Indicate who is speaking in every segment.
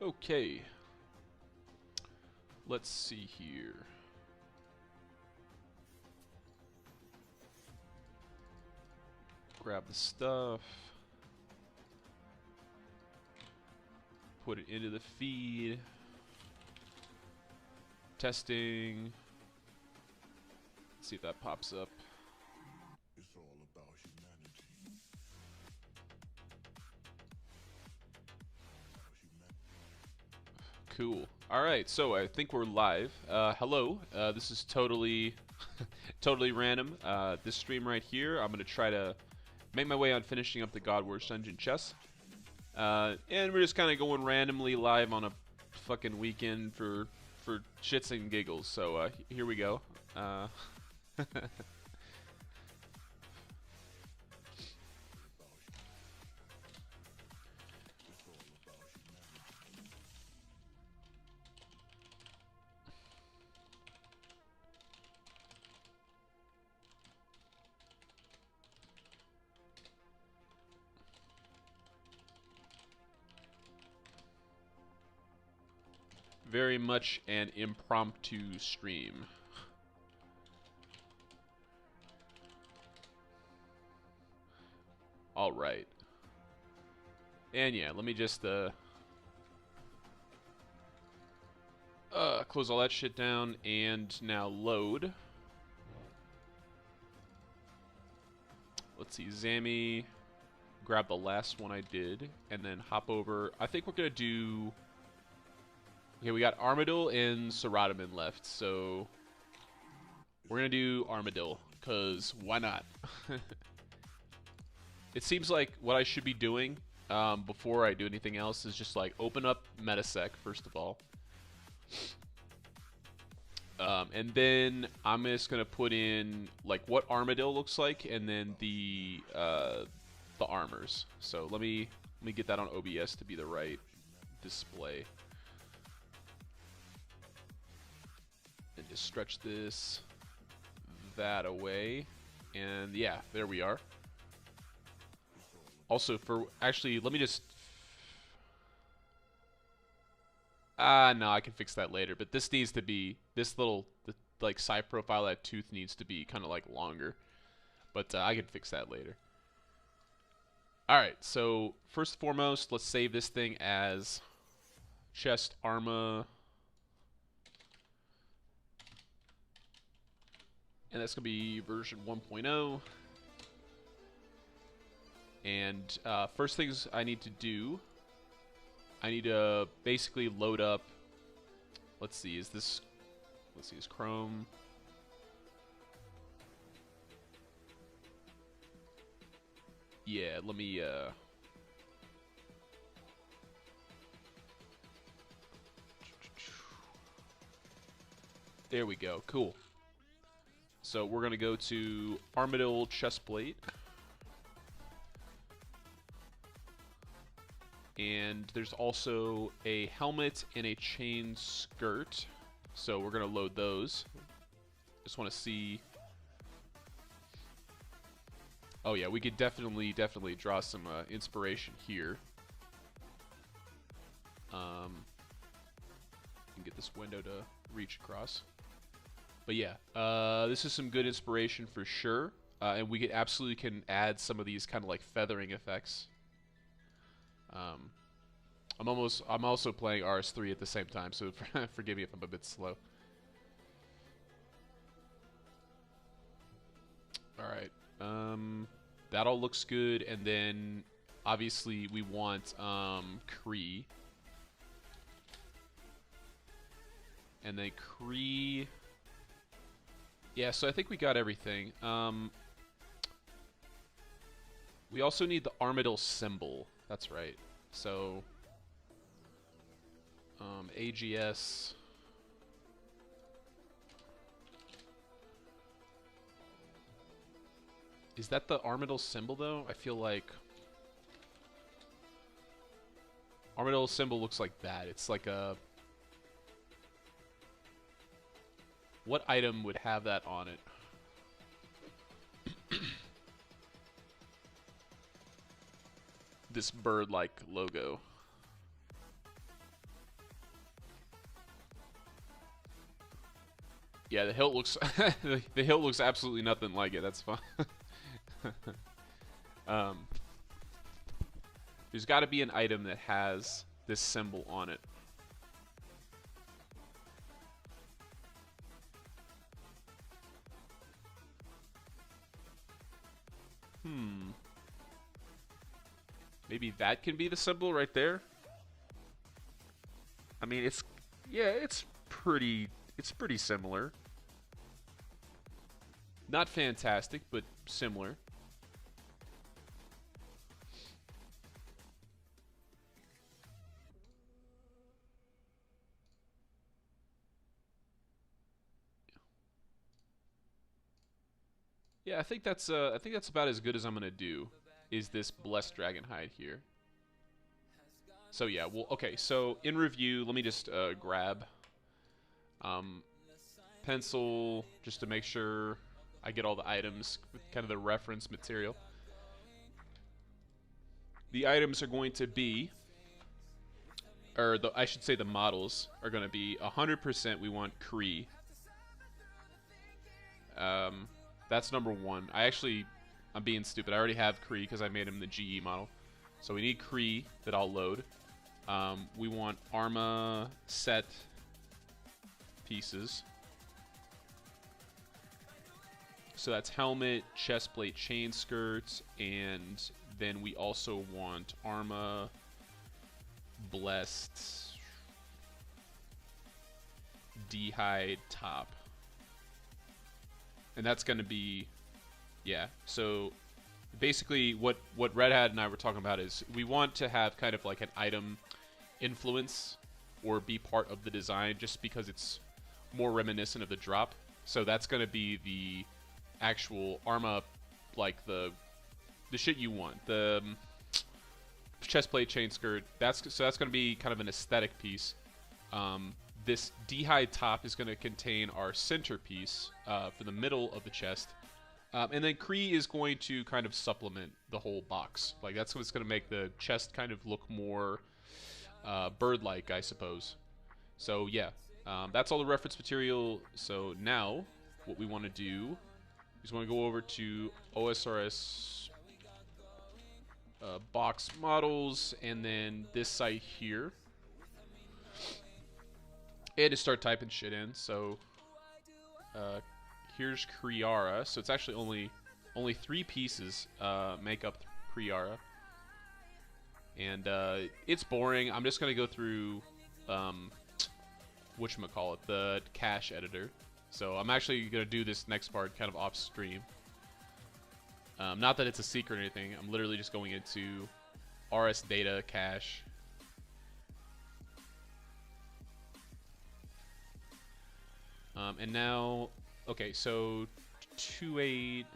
Speaker 1: Okay. Let's see here. Grab the stuff. Put it into the feed. Testing. Let's see if that pops up.
Speaker 2: It's all about humanity.
Speaker 1: Cool. Alright, so I think we're live. Hello. This is totally totally random. This stream right here, I'm going to try to make my way on finishing up the God Wars Dungeon chess. And we're just kind of going randomly live on a fucking weekend for shits and giggles. So here we go. Very much an impromptu stream. All right. And yeah, let me just close all that shit down and now load. Let's see, Zammy, grab the last one I did and then hop over. I think we're gonna do. Okay, we got Armadil and Saradaman left, so we're gonna do Armadil, cause why not? It seems like what I should be doing before I do anything else is just like open up Metasec first of all, and then I'm just gonna put in like what Armadil looks like, and then the armors. So let me get that on OBS to be the right display. And just stretch this that away, and yeah, there we are. Also, for actually, let me just. No, I can fix that later. But this needs to be this little like side profile. That tooth needs to be kind of like longer, but I can fix that later. All right. So first and foremost, let's save this thing as chest armor. And that's going to be version 1.0. And first things I need to do, I need to basically load up. Let's see, is Chrome? Yeah, let me. There we go. Cool. So we're gonna go to Armadil chestplate, and there's also a helmet and a chain skirt. So we're gonna load those. Just want to see. Oh yeah, we could definitely draw some inspiration here. And get this window to reach across. But yeah, this is some good inspiration for sure, and we absolutely can add some of these kind of like feathering effects. I'm also playing RS3 at the same time, so forgive me if I'm a bit slow. All right, that all looks good, and then obviously we want Kree, and then Kree. Yeah, so I think we got everything. We also need the Armadil symbol. That's right. So, AGS. Is that the Armadil symbol, though? I feel like Armadil symbol looks like that. It's like a... What item would have that on it? This bird-like logo. Yeah, the hilt looks the hilt looks absolutely nothing like it. That's fine. um, there's got to be an item that has this symbol on it. Maybe that can be the symbol right there. I mean, it's pretty similar. Not fantastic, but similar. Yeah, I think that's about as good as I'm gonna do. Is this blessed dragon hide here? So yeah, well, okay. So in review, let me just grab pencil just to make sure I get all the items, kind of the reference material. The items are going to be, or I should say the models are going to be 100%. We want Kree. That's number one. I'm being stupid. I already have Kree because I made him the GE model. So we need Kree that I'll load. We want Arma set pieces. So that's helmet, chest plate, chain skirts, and then we also want Arma blessed D-hide top. And that's going to be, yeah. So basically what Red Hat and I were talking about is we want to have kind of like an item influence or be part of the design just because it's more reminiscent of the drop. So that's going to be the actual Arma, like the shit you want. The chest plate, chain skirt. So that's going to be kind of an aesthetic piece. This D-hide top is going to contain our centerpiece for the middle of the chest. And then Kree is going to kind of supplement the whole box. Like, that's what's going to make the chest kind of look more bird-like, I suppose. So, yeah. That's all the reference material. So, now, what we want to do is we want to go over to OSRS box models, and then this site here. And to start typing shit in. So here's Kriara. So it's actually only 3 pieces make up Kriara. And it's boring. I'm just gonna go through whatchamacallit, the cache editor. So I'm actually gonna do this next part kind of off stream. Not that it's a secret or anything. I'm literally just going into RS data cache. And now, okay, so 28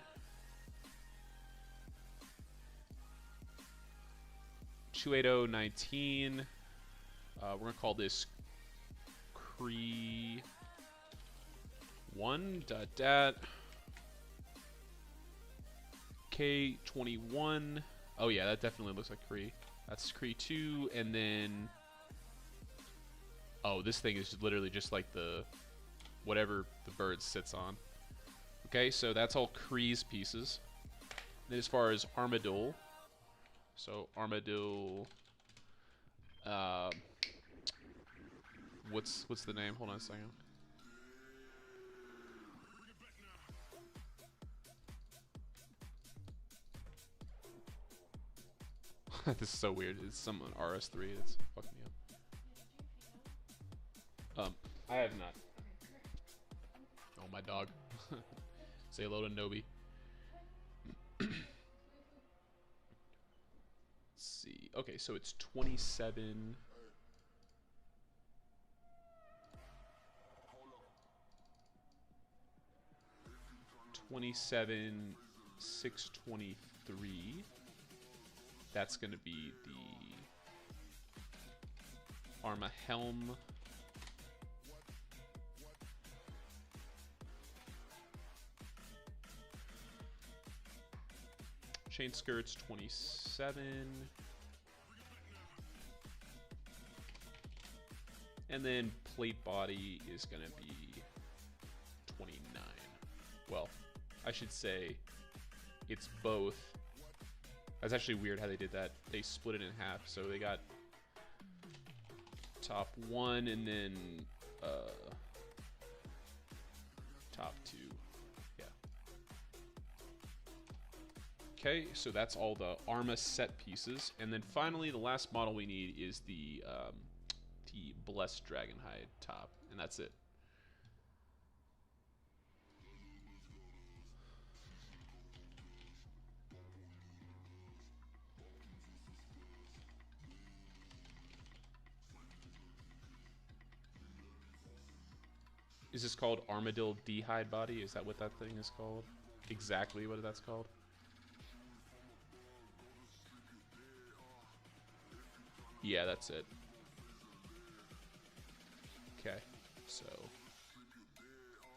Speaker 1: 28019. We're gonna call this Kree 1 dot K21. Oh yeah, that definitely looks like Kree. That's Kree 2, and then oh, this thing is literally just like the whatever the bird sits on. Okay, so that's all Kree's pieces. Then as far as Armadil, so Armadil, what's the name? Hold on a second. This is so weird. It's some RS3 that's fucking me up. I have not. Oh, my dog. Say hello to Nobi. Let's see. Okay, so it's 27. $27,623. That's going to be the Arma helm. Chain skirts 27. And then plate body is going to be 29. Well, I should say it's both. That's actually weird how they did that. They split it in half, so they got top 1 and then top 2. Yeah. Okay, so that's all the Arma set pieces, and then finally the last model we need is the Blessed Dragonhide top, and that's it. Is this called Armadillo D-Hide Body? Is that what that thing is called? Exactly what that's called? Yeah, that's it. Okay, so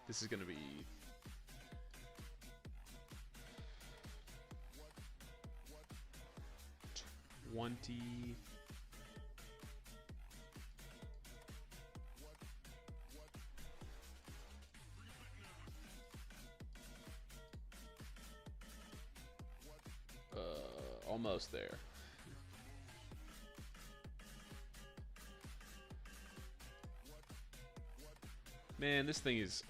Speaker 1: this is gonna be 20. Almost there. Man, this thing is...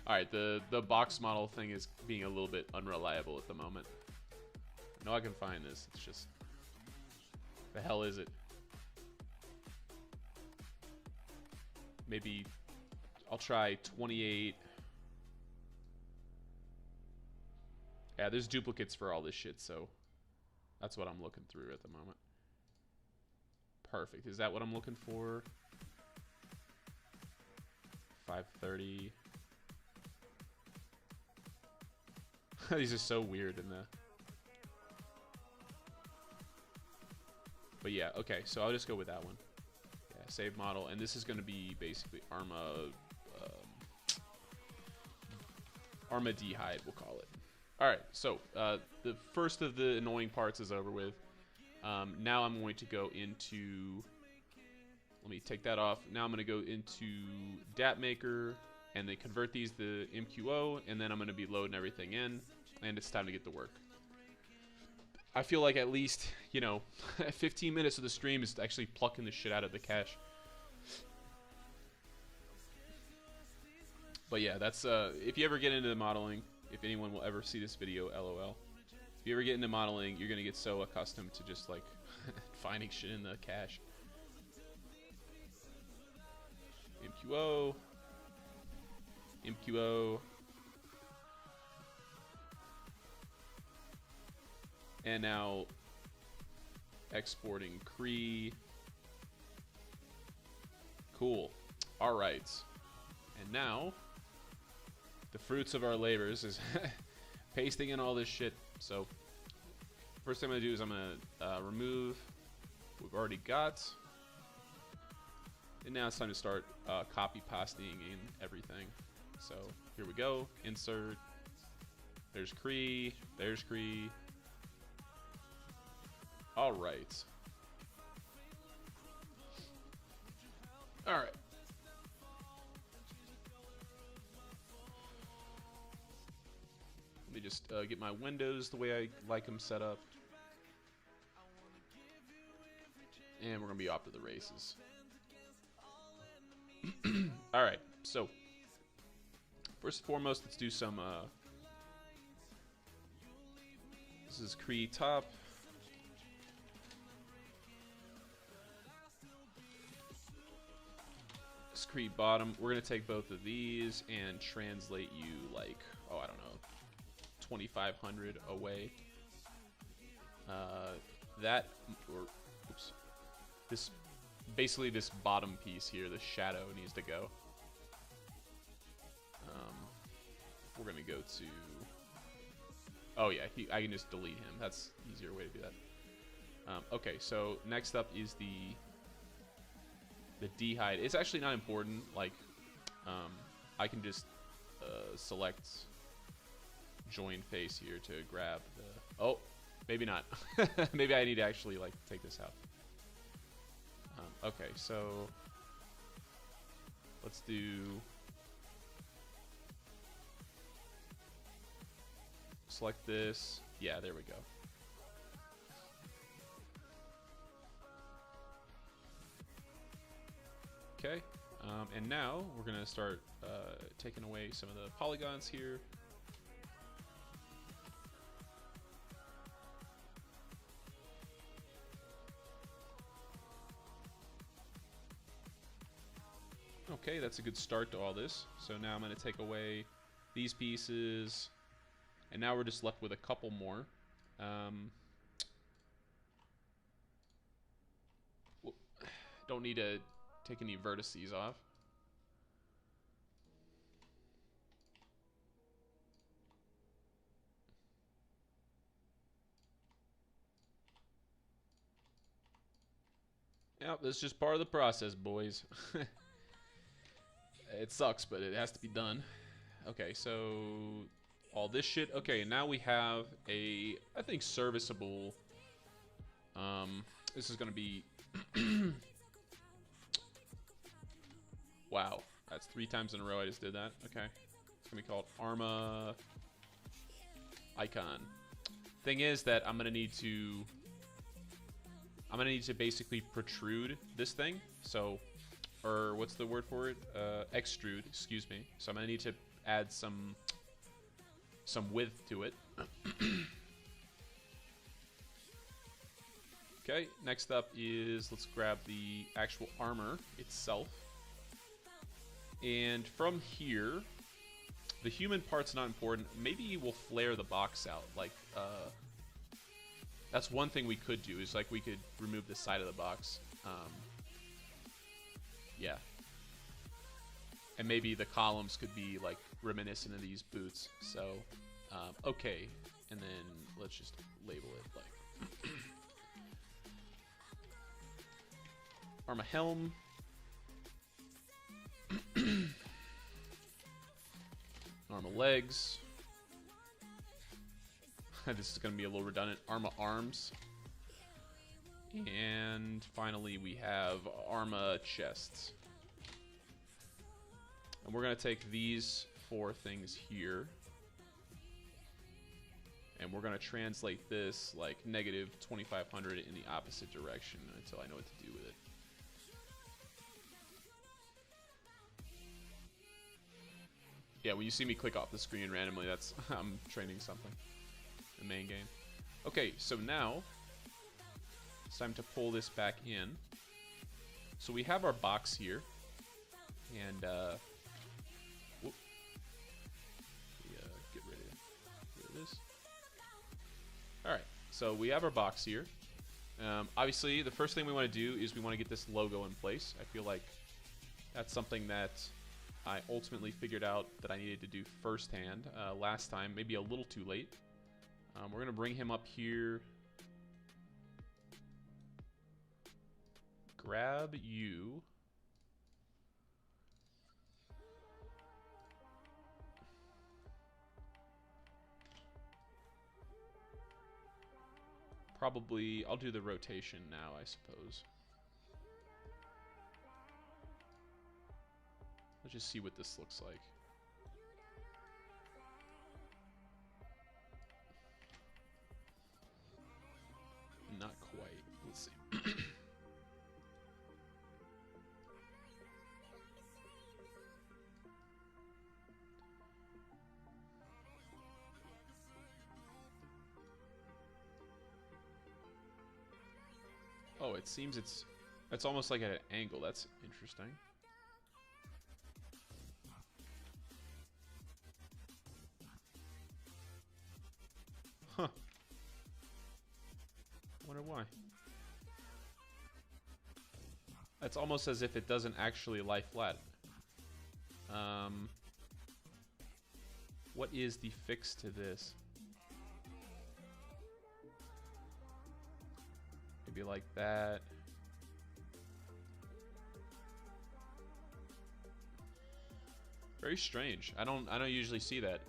Speaker 1: Alright, the box model thing is being a little bit unreliable at the moment. I know I can find this, it's just... The hell is it? Maybe I'll try 28. Yeah, there's duplicates for all this shit, so that's what I'm looking through at the moment. Perfect. Is that what I'm looking for? 530. These are so weird in the... But yeah, okay, so I'll just go with that one. Yeah, save model, and this is going to be basically Arma D-Hide, we'll call it. Alright, so the first of the annoying parts is over with. Now I'm going to go into... Let me take that off. Now I'm going to go into DAP Maker, and then convert these to MQO, and then I'm going to be loading everything in, and it's time to get to work. I feel like at least, 15 minutes of the stream is actually plucking the shit out of the cache. But yeah, that's, if you ever get into modeling, if anyone will ever see this video, LOL. If you ever get into modeling, you're going to get so accustomed to just, like, finding shit in the cache. MQO. MQO. And now exporting Cree. Cool. All right. And now the fruits of our labors is pasting in all this shit. So first thing I'm going to do is I'm going to remove what we've already got. And now it's time to start copy pasting in everything. So here we go. Insert. There's Cree. There's Cree. All right. All right. Let me just get my windows the way I like them set up. And we're going to be off to the races. All right, so first and foremost, let's do some. This is Cree top. This Cree bottom. We're gonna take both of these and translate you like, oh, I don't know, 2,500 away. That or oops, this. Basically, this bottom piece here, the shadow, needs to go. We're going to go to... Oh, yeah, I can just delete him. That's an easier way to do that. Okay, so next up is the D-Hide. It's actually not important. Like, I can just select join face here to grab the... Oh, maybe not. Maybe I need to actually, like, take this out. Okay, so let's do select this. Yeah, there we go. Okay, and now we're gonna start taking away some of the polygons here. Okay, that's a good start to all this. So now I'm gonna take away these pieces, and now we're just left with a couple more. Don't need to take any vertices off. Yep, that's just part of the process, boys. It sucks, but it has to be done. Okay, so all this shit. Okay, now we have a, I think, serviceable. This is gonna be. Wow, that's 3 times in a row I just did that. Okay, it's gonna be called Arma Icon. Thing is that I'm gonna need to basically protrude this thing. So, or what's the word for it? Extrude, excuse me. So I'm gonna need to add some width to it. Okay, next up is, let's grab the actual armor itself. And from here, the human part's not important. Maybe we'll flare the box out. Like, that's one thing we could do, is like we could remove the side of the box. Yeah. And maybe the columns could be like reminiscent of these boots. So, okay. And then let's just label it like Arma helm. Arma legs. This is going to be a little redundant. Arma arms. And finally we have Arma chests. And we're going to take these 4 things here. And we're going to translate this like negative 2500 in the opposite direction until I know what to do with it. Yeah, when you see me click off the screen randomly, that's I'm training something. The main game. Okay, so now it's time to pull this back in. So we have our box here, and whoop. Get rid of this. All right, so we have our box here. Obviously, the first thing we want to do is we want to get this logo in place. I feel like that's something that I ultimately figured out that I needed to do firsthand last time, maybe a little too late. We're going to bring him up here. Grab you. Probably, I'll do the rotation now, I suppose. Let's just see what this looks like. Not quite. Let's see. Oh, it seems it's almost like at an angle. That's interesting. Huh. Wonder why. It's almost as if it doesn't actually lie flat. What is the fix to this? Maybe like that. Very strange. I don't usually see that.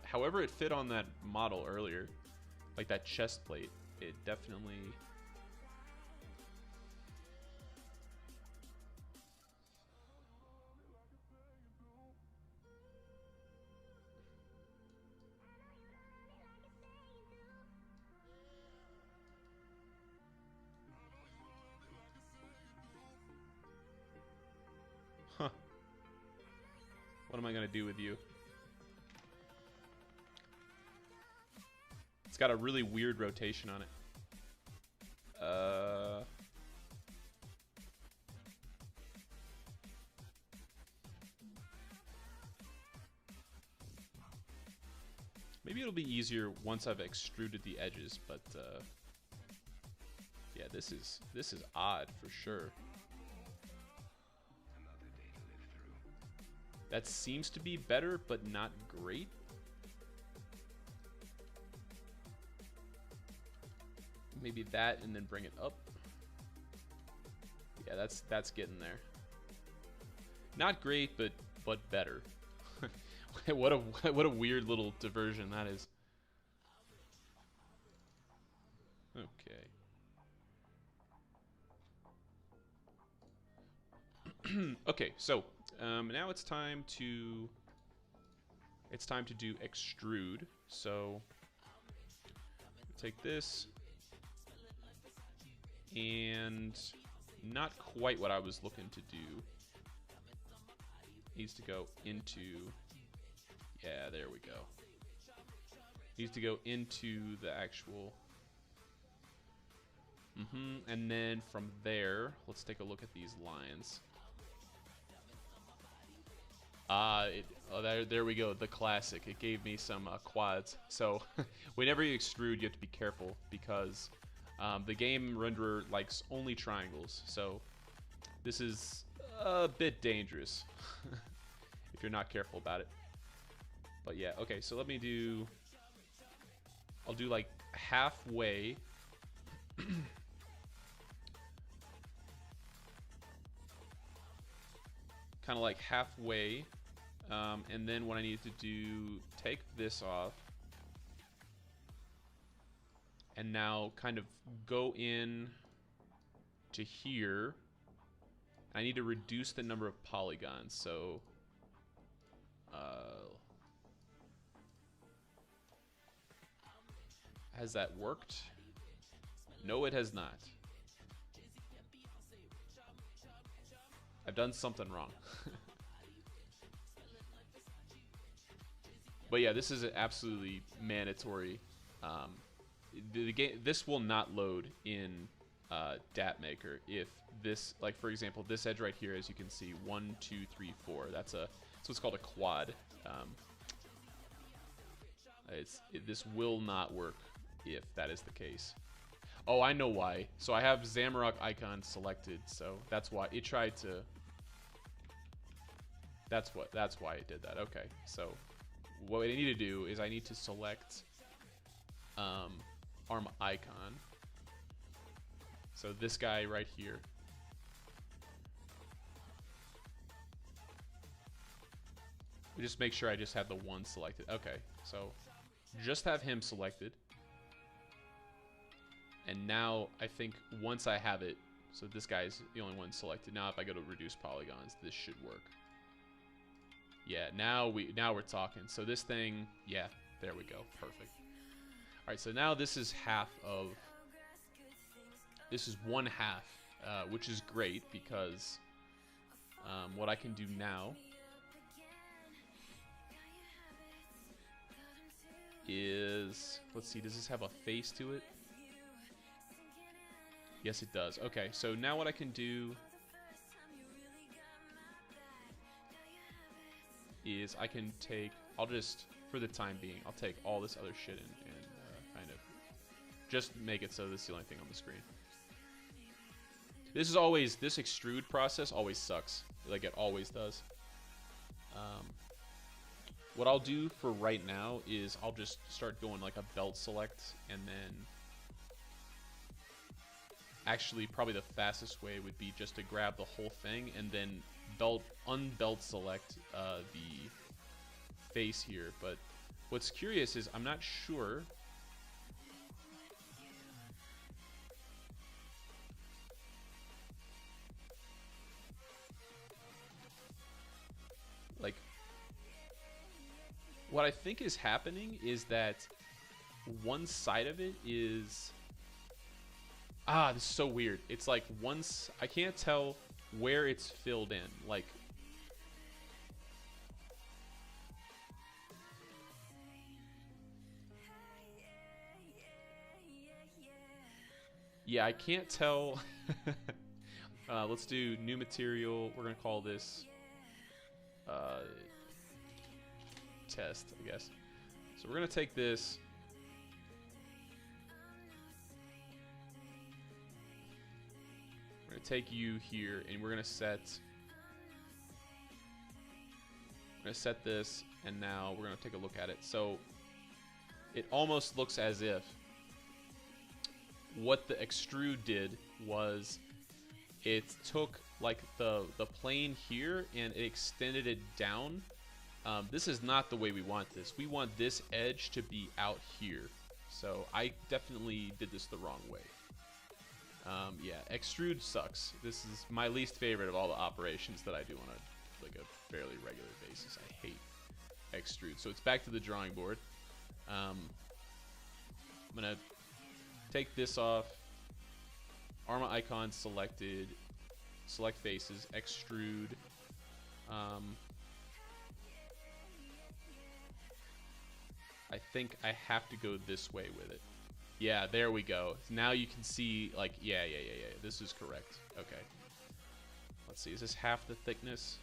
Speaker 1: However, it fit on that model earlier, like that chest plate. It definitely. am I going to do with you? It's got a really weird rotation on it. Maybe it'll be easier once I've extruded the edges, but yeah, this is odd for sure. That seems to be better, but not great. Maybe that and then bring it up. Yeah, that's getting there. Not great, but better. what a weird little diversion that is. Okay. Okay, so now it's time to do extrude. So take this, and not quite what I was looking to do. Needs to go into, yeah, there we go. Needs to go into the actual, and then from there, let's take a look at these lines. There we go, the classic. It gave me some quads. So whenever you extrude, you have to be careful because the game renderer likes only triangles. So this is a bit dangerous if you're not careful about it. But yeah, okay, so let me do, I'll do like halfway. Kind of like halfway. And then what I need to do, take this off. And now kind of go in to here. I need to reduce the number of polygons, so has that worked? No, it has not. I've done something wrong. But yeah, this is absolutely mandatory. The game, this will not load in DAP Maker if this, like for example, this edge right here, as you can see, 1, 2, 3, 4. That's what's called a quad. This will not work if that is the case. Oh, I know why. So I have Zamorak icon selected, so that's why it tried to. That's why it did that. Okay, so what I need to do is I need to select arm icon. So this guy right here. We just make sure I just have the one selected. Okay, so just have him selected. And now I think once I have it, so this guy's the only one selected. Now if I go to reduce polygons, this should work. Yeah, now we're talking. So this thing, yeah, there we go, perfect. All right, so now this is one half, which is great because what I can do now is, let's see, does this have a face to it? Yes, it does. Okay, so now what I can do is I can take, I'll just, for the time being, I'll take all this other shit and kind of just make it so this is the only thing on the screen. This extrude process always sucks. Like it always does. What I'll do for right now is I'll just start going like a belt select, and then actually probably the fastest way would be just to grab the whole thing and then unbelt select the face here. But what's curious is I'm not sure. Like, what I think is happening is that one side of it is, this is so weird. It's like once, I can't tell where it's filled in. Like, Yeah, I can't tell. Let's do new material. We're gonna call this test, I guess. So we're gonna take this. We're gonna take you here, and we're gonna set. We're gonna set this, and now we're gonna take a look at it. So it almost looks as if what the extrude did was it took like the plane here and it extended it down. This is not the way we want this. We want this edge to be out here. So I definitely did this the wrong way. Yeah, extrude sucks. This is my least favorite of all the operations that I do on a fairly regular basis. I hate extrude. So it's back to the drawing board. I'm gonna take this off. Arma icon selected. Select faces. Extrude. I think I have to go this way with it. Yeah, there we go. Now you can see, like, yeah. This is correct. Okay. Let's see. Is this half the thickness?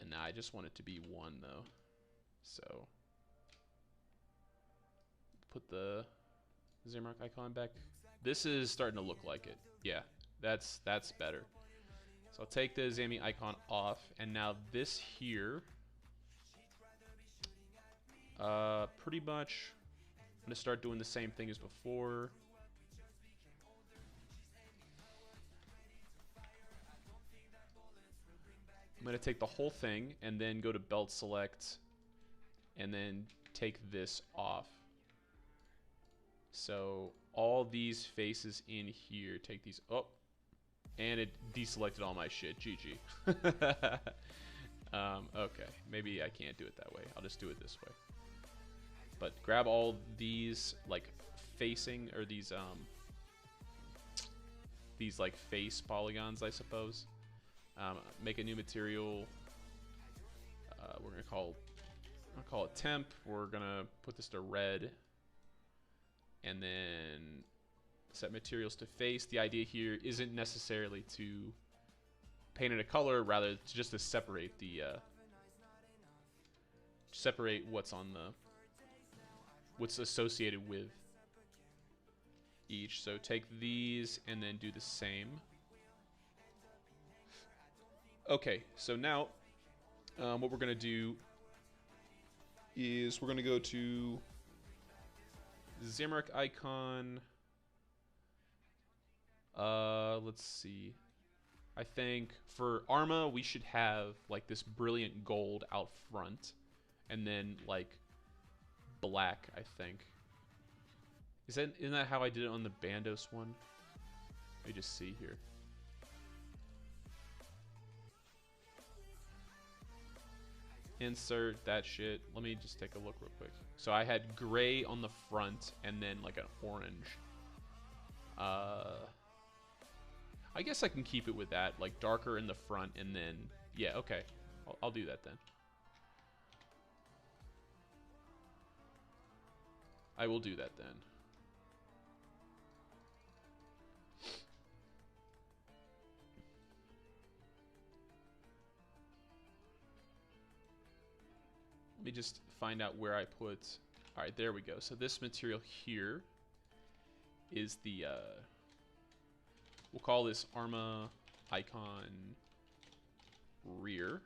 Speaker 1: And now I just want it to be 1, though. So put the Zemark icon back. This is starting to look like it. Yeah, that's better. So I'll take the Zami icon off, and now this here, pretty much, I'm gonna start doing the same thing as before. I'm gonna take the whole thing and then go to belt select, and then take this off. So all these faces in here, take these up. And it deselected all my shit. GG. Okay, maybe I can't do it that way. I'll just do it this way. But grab all these like facing, or these like face polygons, I suppose. Make a new material. We're gonna call it temp. We're gonna put this to red, and then set materials to face. The idea here isn't necessarily to paint it a color, rather just to separate the what's on what's associated with each. So take these and then do the same. Okay, so now what we're gonna do is we're gonna go to Zemark icon. Let's see. I think for Arma, we should have like this brilliant gold out front, and then like black, I think. Isn't that how I did it on the Bandos one? Let me just see here. Insert that shit. Let me just take a look real quick. So I had gray on the front and then like an orange. I guess I can keep it with that, like darker in the front, and then, yeah, okay. I'll do that then. I will do that then. Let me just find out where I put, all right, there we go. So this material here is the, we'll call this Arma icon rear.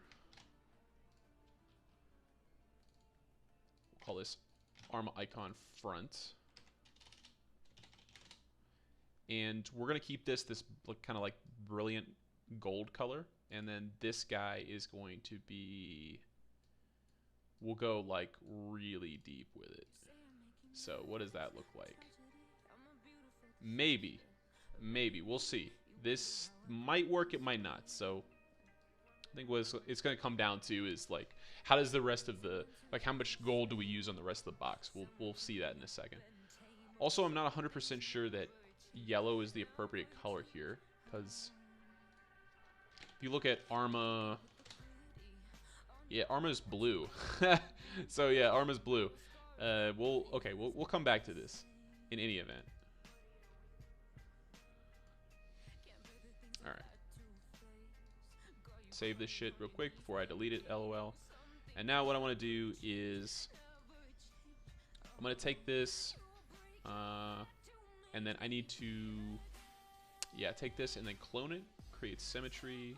Speaker 1: We'll call this Arma icon front. And we're gonna keep this kind of like brilliant gold color. And then this guy is going to be, we'll go like really deep with it. So what does that look like? Maybe. We'll see. This might work, it might not. So I think what it's going to come down to is like, how does the rest of the, like how much gold do we use on the rest of the box? We'll see that in a second. Also, I'm not 100% sure that yellow is the appropriate color here, because if you look at Arma, yeah, Arma's blue. So yeah, Arma's blue. We'll come back to this in any event. All right. Save this shit real quick before I delete it. LOL. And now what I want to do is I'm gonna take this, and then I need to, yeah, take this and then clone it. Create symmetry.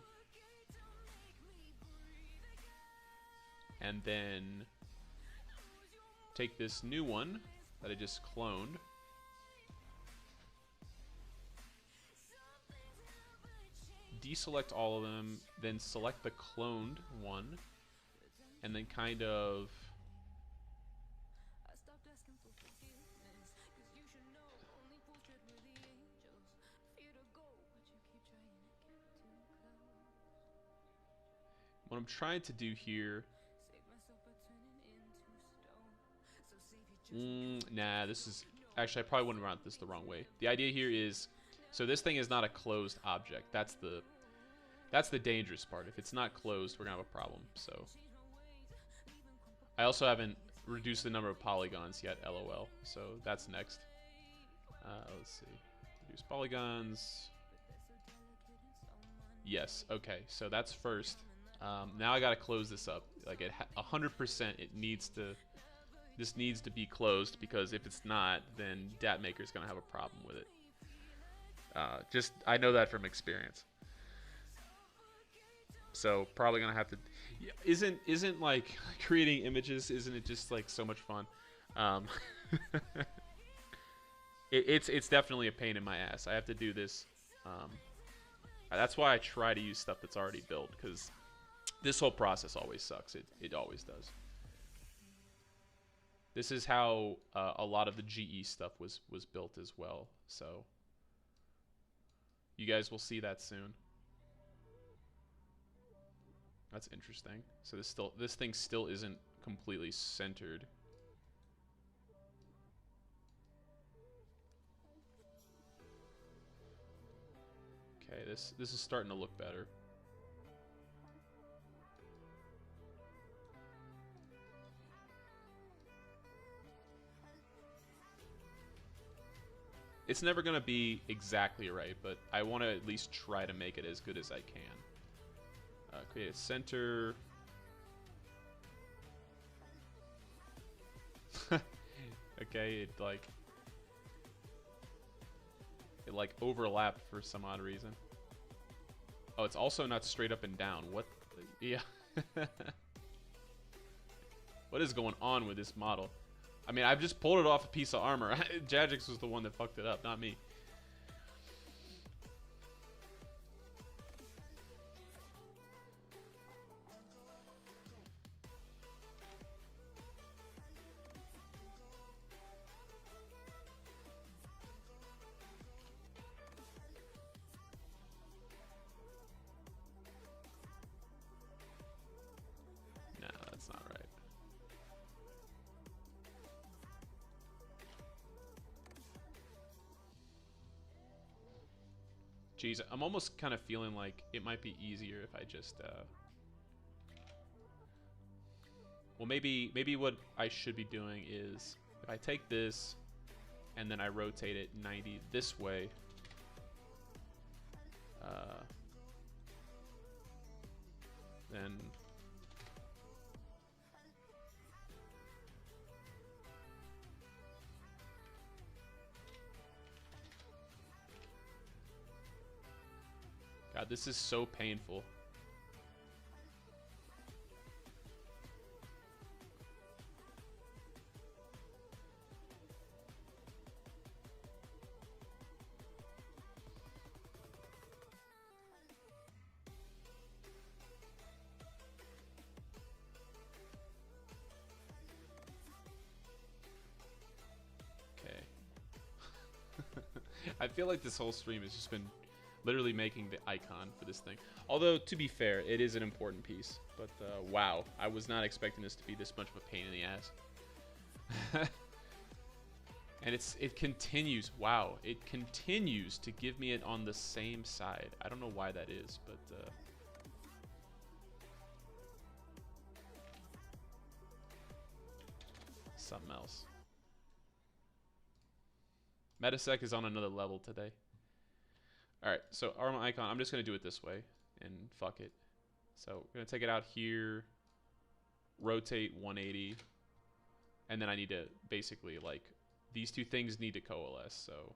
Speaker 1: And then take this new one that I just cloned. Deselect all of them, then select the cloned one, and then kind of what I'm trying to do here. Nah, this is actually, I probably wouldn't run this the wrong way. The idea here is, so this thing is not a closed object. That's the dangerous part. If it's not closed, we're gonna have a problem. So I also haven't reduced the number of polygons yet, LOL. So that's next. Let's see. Reduce polygons. Yes. Okay. So that's first. Now I gotta close this up. Like 100%, it needs to. This needs to be closed, because if it's not, then DatMaker's gonna have a problem with it. I know that from experience. So probably gonna have to. Isn't like creating images? Isn't it just like so much fun? It's definitely a pain in my ass. I have to do this. That's why I try to use stuff that's already built, because this whole process always sucks. It always does. This is how a lot of the GE stuff was built as well. So you guys will see that soon. That's interesting. So this thing still isn't completely centered. Okay, this is starting to look better. It's never going to be exactly right, but I want to at least try to make it as good as I can. Create a center. Okay, it overlapped for some odd reason. Oh, it's also not straight up and down. What? Yeah. What is going on with this model? I mean, I've just pulled it off a piece of armor. Jajix was the one that fucked it up, not me. Nah, that's not right. Jeez, I'm almost kind of feeling like it might be easier if I just, well, maybe what I should be doing is if I take this and then I rotate it 90 this way, then God, this is so painful. Okay. I feel like this whole stream has just been literally making the icon for this thing. Although, to be fair, it is an important piece. But, wow. I was not expecting this to be this much of a pain in the ass. And it continues. Wow. It continues to give me it on the same side. I don't know why that is, but... something else. Metasec is on another level today. Alright, so armor icon, I'm just going to do it this way. And fuck it. So we're going to take it out here. Rotate 180. And then I need to basically, like, these two things need to coalesce, so.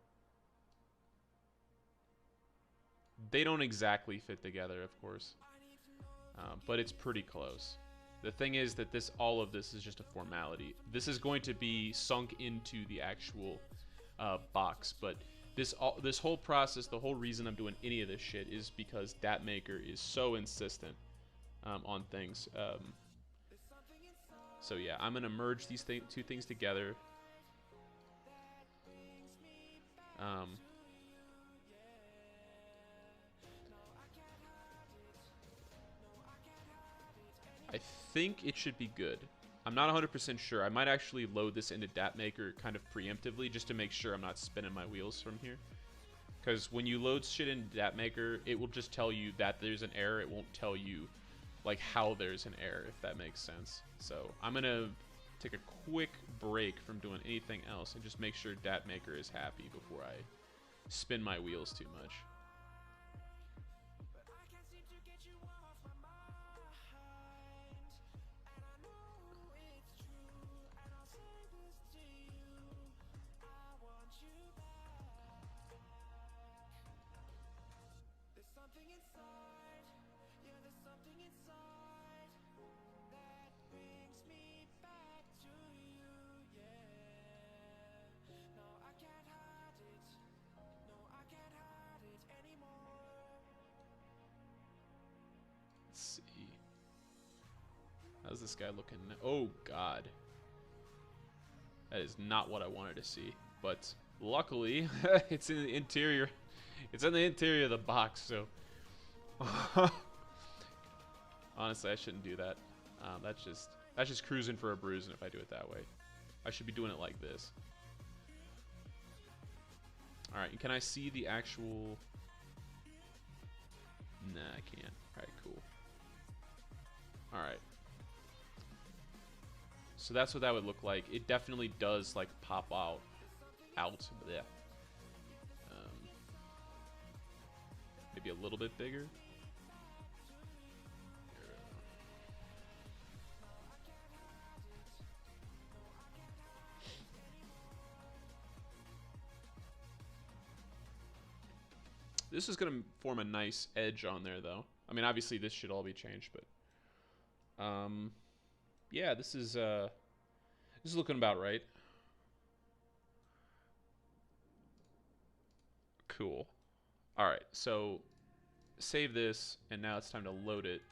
Speaker 1: They don't exactly fit together, of course. But it's pretty close. The thing is that all of this is just a formality. This is going to be sunk into the actual box, but this whole process, the whole reason I'm doing any of this shit is because DatMaker is so insistent on things. So yeah, I'm gonna merge these two things together. I think it should be good. I'm not 100% sure. I might actually load this into DatMaker kind of preemptively just to make sure I'm not spinning my wheels from here. Because when you load shit into DatMaker, it will just tell you that there's an error. It won't tell you like how there's an error, if that makes sense. So I'm going to take a quick break from doing anything else and just make sure DatMaker is happy before I spin my wheels too much. Let's see. How's this guy looking? Oh, God. That is not what I wanted to see. But luckily, it's in the interior. It's in the interior of the box, so... Honestly, I shouldn't do that. That's just cruising for a bruising if I do it that way. I should be doing it like this. Alright, can I see the actual... Nah, I can't. Alright, cool. Alright. So that's what that would look like. It definitely does, like, pop out. Yeah. Maybe a little bit bigger. This is going to form a nice edge on there, though. I mean, obviously, this should all be changed, but... yeah, this is looking about right. Cool. Alright, so... Save this, and now it's time to load it.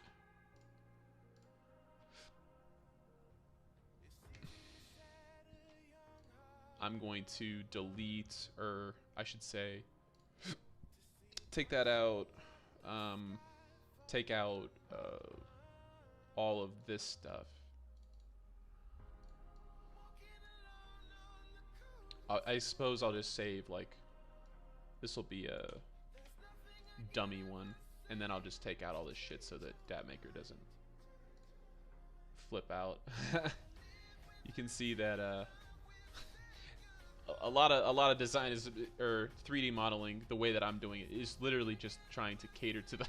Speaker 1: I'm going to delete, or I should say... Take that out. Take out all of this stuff. I suppose I'll just save, like, this will be a dummy one, and then I'll just take out all this shit so that DatMaker doesn't flip out. You can see that a lot of design is, or 3D modeling, the way that I'm doing it is literally just trying to cater to the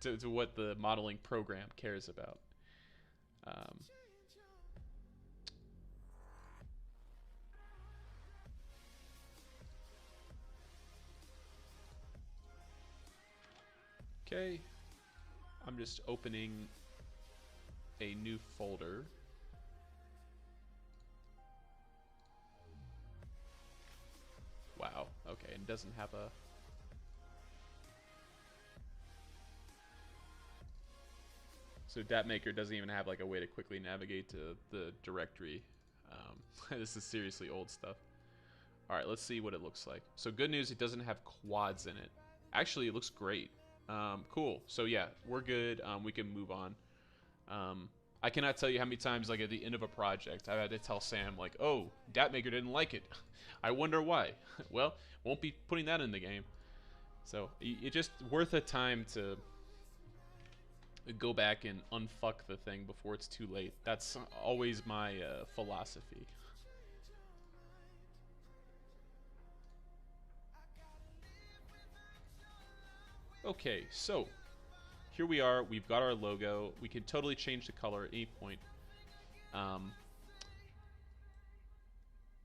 Speaker 1: to what the modeling program cares about. Okay, I'm just opening a new folder. Wow, okay, and doesn't have a... So DatMaker doesn't even have like a way to quickly navigate to the directory. This is seriously old stuff. Alright, let's see what it looks like. So good news, it doesn't have quads in it. Actually, it looks great. Cool. So yeah, we're good. We can move on. I cannot tell you how many times, like, at the end of a project, I had to tell Sam, like, oh, DatMaker didn't like it. I wonder why. Well, won't be putting that in the game. So it's just worth a time to go back and unfuck the thing before it's too late. That's always my philosophy. Okay, so here we are. We've got our logo. We can totally change the color at any point.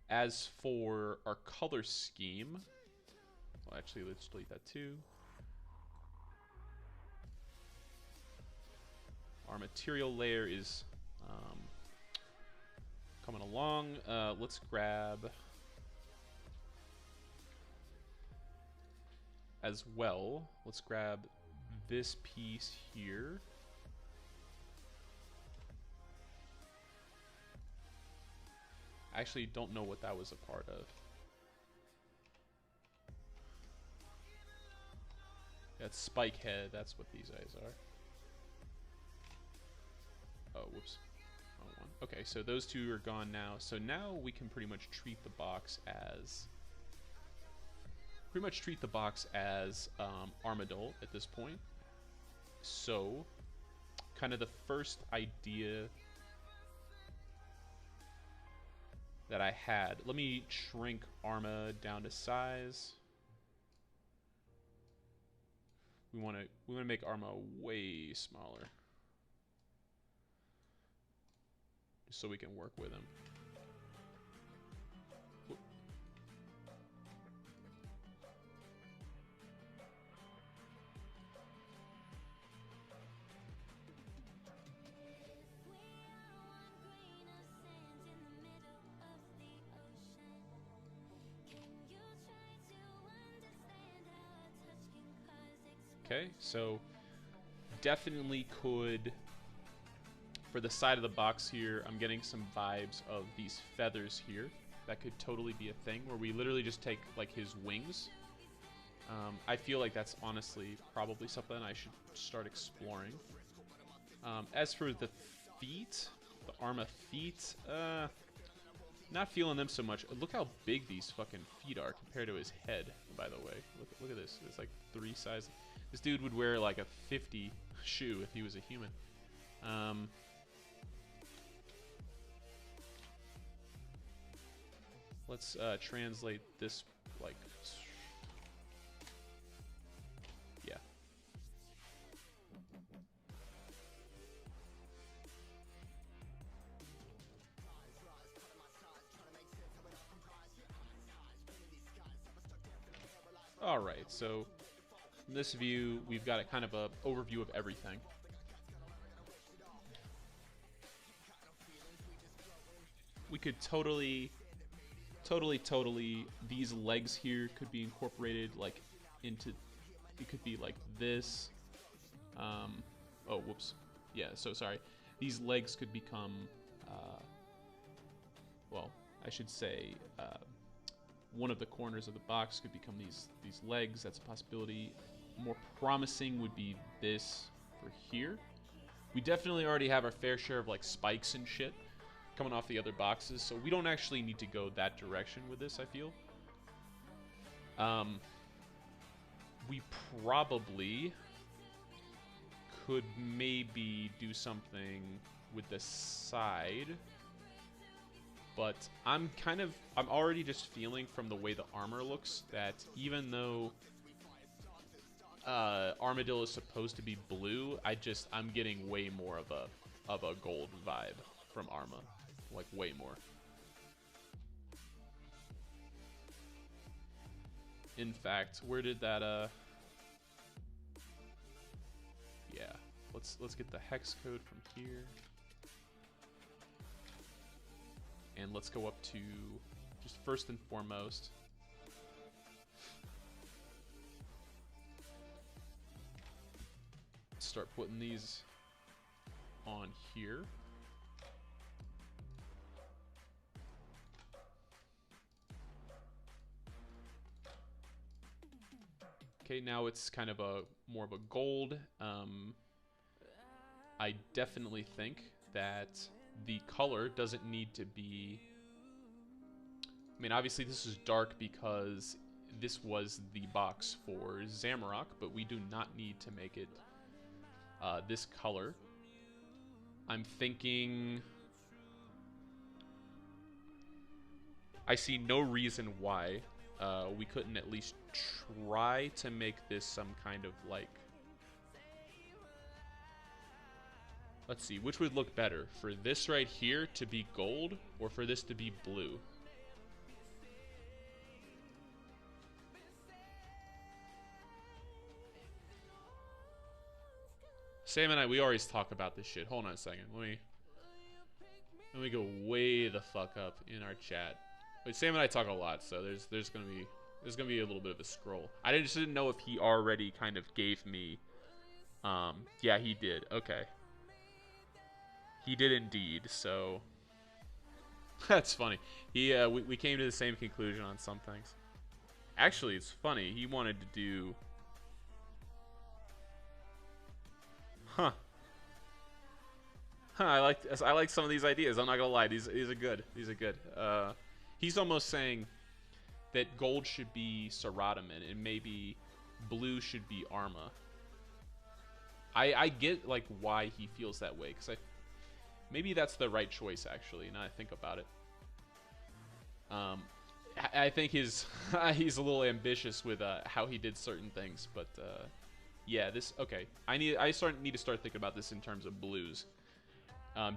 Speaker 1: As for our color scheme, well, actually, let's delete that too. Our material layer is coming along. Let's grab as well. Let's grab this piece here. I actually don't know what that was a part of. That's spike head. That's what these guys are. Oh, whoops. Wrong one. Okay, so those two are gone now. So now we can pretty much treat the box as Armadillo at this point. So, kind of the first idea that I had. Let me shrink Arma down to size. We want to make Arma way smaller, just so we can work with him. Okay, so definitely could, for the side of the box here, I'm getting some vibes of these feathers here. That could totally be a thing where we literally just take like his wings. I feel like that's honestly probably something I should start exploring. As for the feet, the Arma feet, not feeling them so much. Look how big these fucking feet are compared to his head, by the way. Look at this. It's like 3 sizes. This dude would wear like a 50 shoe if he was a human. Let's translate this like... Yeah. Alright, so in this view, we've got a kind of a overview of everything. We could totally, these legs here could be incorporated like into, it could be like this. Oh, whoops. Yeah, so sorry. These legs could become, well, I should say, one of the corners of the box could become these legs. That's a possibility. More promising would be this for here. We definitely already have our fair share of like spikes and shit coming off the other boxes, so we don't actually need to go that direction with this, I feel. We probably could maybe do something with the side, but I'm already just feeling from the way the armor looks that even though Armadillo is supposed to be blue, I'm getting way more of a gold vibe from Arma, like way more. In fact, where did that yeah, let's get the hex code from here. And let's go up to, just first and foremost, start putting these on here. Okay, now it's kind of more of a gold. I definitely think that the color doesn't need to be... I mean, obviously this is dark because this was the box for Zamorak, but we do not need to make it this color. I'm thinking... I see no reason why we couldn't at least try to make this some kind of like... Let's see, which would look better? For this right here to be gold, or for this to be blue? Sam and I, we always talk about this shit. Hold on a second. Let me go way the fuck up in our chat. Wait, Sam and I talk a lot, so there's gonna be a little bit of a scroll. I just didn't know if he already kind of gave me. Yeah, he did. Okay, he did indeed. So that's funny. He we came to the same conclusion on some things. Actually, it's funny. He wanted to do. Huh. Huh, I like some of these ideas. I'm not gonna lie. These are good. These are good. He's almost saying that gold should be Ceratomin and maybe blue should be Arma. I get like why he feels that way, because maybe that's the right choice actually. Now I think about it. I think he's a little ambitious with how he did certain things, but yeah, this okay. I need to start thinking about this in terms of blues,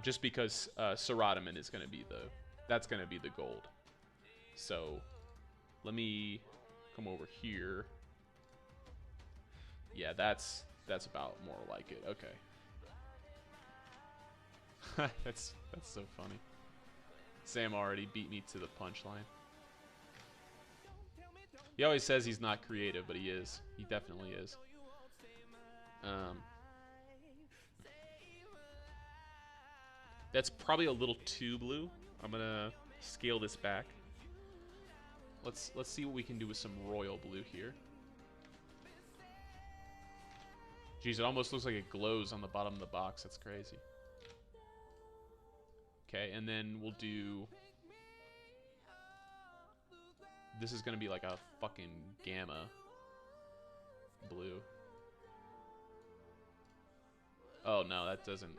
Speaker 1: just because Ceratomin is gonna be the gold. So let me come over here. Yeah, that's about more like it. Okay. that's so funny. Sam already beat me to the punchline. He always says he's not creative, but he is. He definitely is. That's probably a little too blue. I'm gonna scale this back. Let's see what we can do with some royal blue here. Jeez, it almost looks like it glows on the bottom of the box. That's crazy. Okay, and then we'll do... This is gonna be like a fucking gamma blue. Oh no, that doesn't...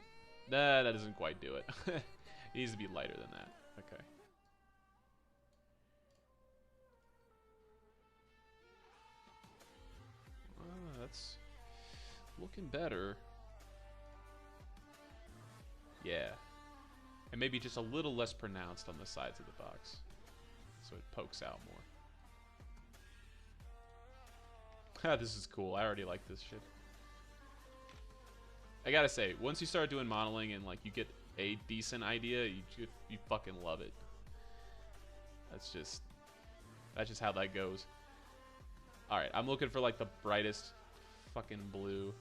Speaker 1: That doesn't quite do it. It needs to be lighter than that. Okay. That's looking better. Yeah. And maybe just a little less pronounced on the sides of the box, so it pokes out more. This is cool. I already like this shit. I gotta say, once you start doing modeling and like you get a decent idea, you fucking love it. That's just how that goes. All right, I'm looking for like the brightest fucking blue.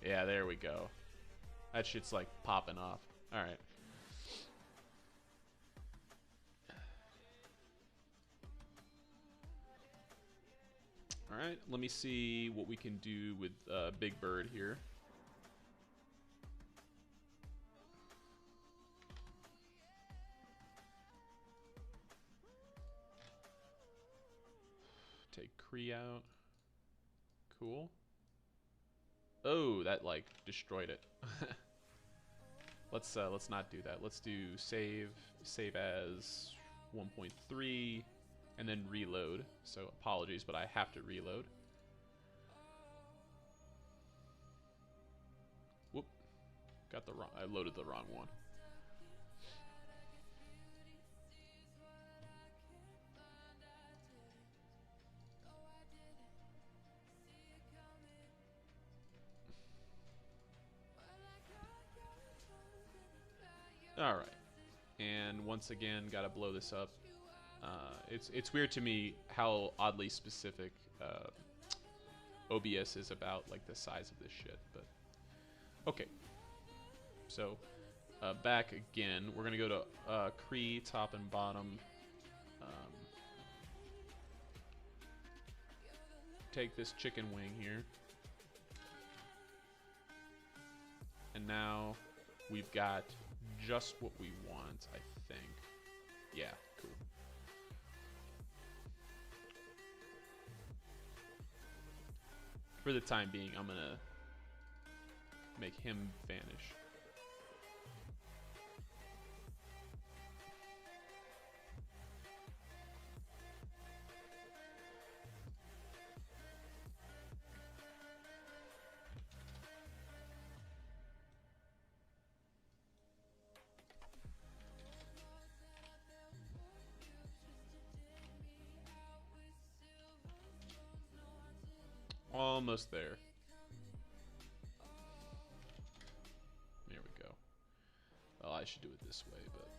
Speaker 1: Yeah, there we go. That shit's like popping off. All right. All right, let me see what we can do with Big Bird here. Take Kree out. Cool. Oh, that like destroyed it. Let's not do that. Let's do save as 1.3 and then reload. So apologies, but I have to reload. Whoop. I loaded the wrong one. All right, and once again, gotta blow this up. It's weird to me how oddly specific OBS is about like the size of this shit, but okay. So back again, we're gonna go to Kree top and bottom. Take this chicken wing here, and now we've got just what we want, I think. Yeah, cool. For the time being, I'm gonna make him vanish. Almost there. There we go. Well, I should do it this way, but...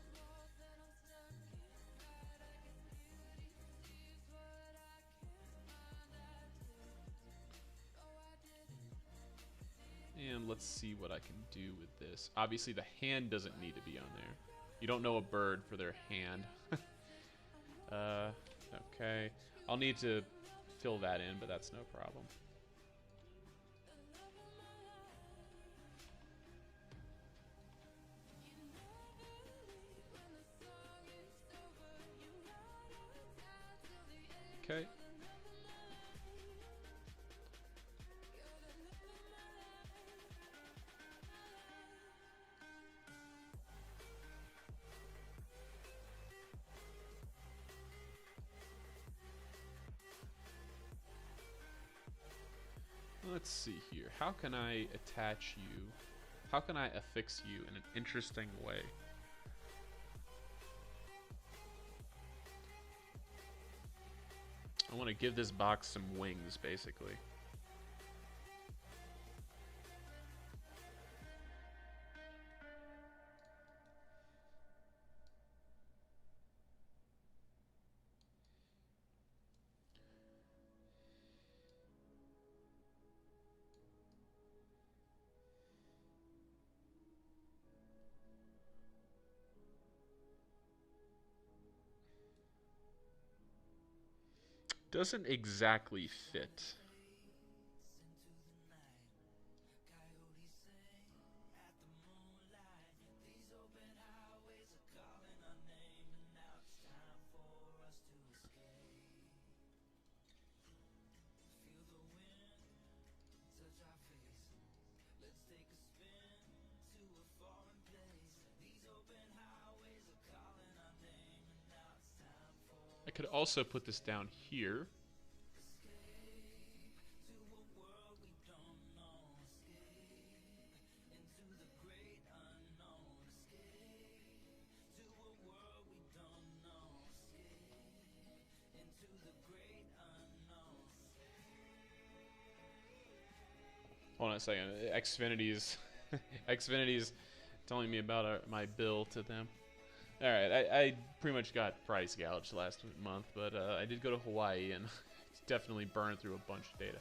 Speaker 1: And let's see what I can do with this. Obviously, the hand doesn't need to be on there. You don't know a bird for their hand. Okay. I'll need to fill that in, but that's no problem. Okay. Let's see here. How can I attach you? How can I affix you in an interesting way? I want to give this box some wings, basically. Doesn't exactly fit. I could also put this down here. Hold on a second. Xfinity's Xfinity's telling me about my bill to them. All right, I pretty much got price gouged last month, but I did go to Hawaii and definitely burned through a bunch of data.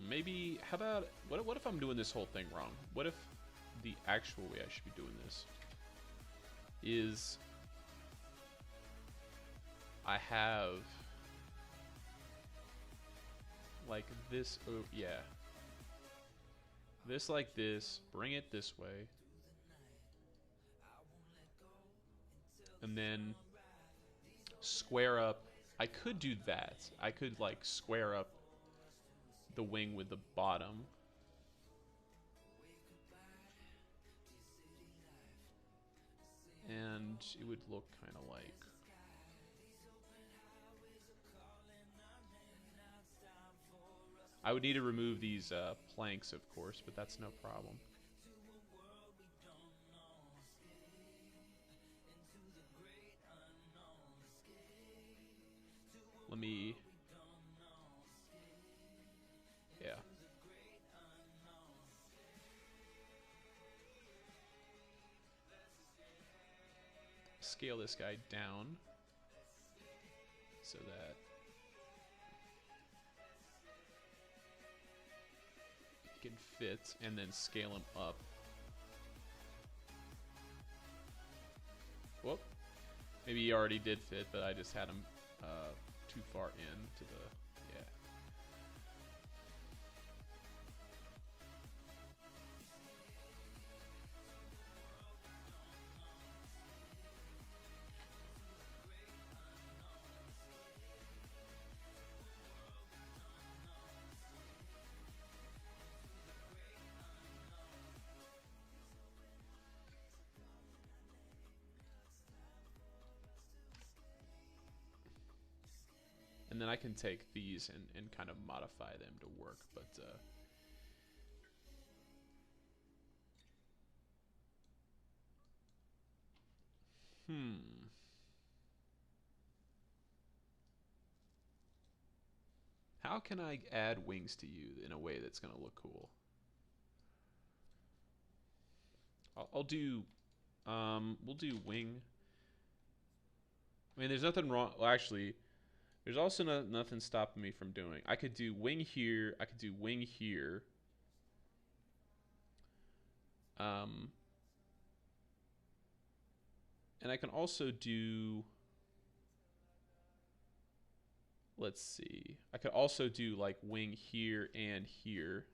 Speaker 1: Maybe, how about, what if I'm doing this whole thing wrong? What if the actual way I should be doing this is I have like this, oh yeah, this like this, bring it this way, and then square up. I could do that. I could like square up the wing with the bottom. And it would look kind of like... I would need to remove these planks, of course, but that's no problem. Let me... Yeah. Scale this guy down so that he can fit, and then scale him up. Whoop. Maybe he already did fit, but I just had him too far in to the... Yeah. And then I can take these and kind of modify them to work, but Hmm. How can I add wings to you in a way that's going to look cool? I'll do, we'll do wing. I mean, there's nothing wrong. Well, actually, there's also nothing stopping me from doing. I could do wing here. I could do wing here. Um, and I can also do, let's see. I could also do like wing here and here.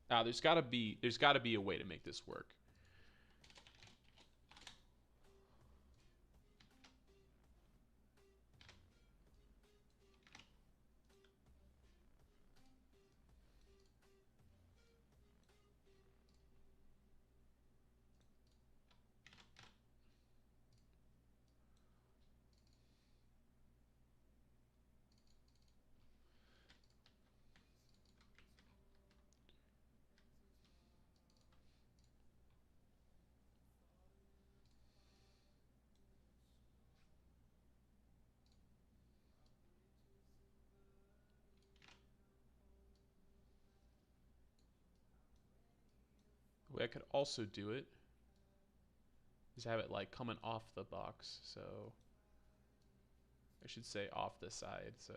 Speaker 1: There's got to be a way to make this work. The way I could also do it is have it like coming off the box. So I should say off the side. So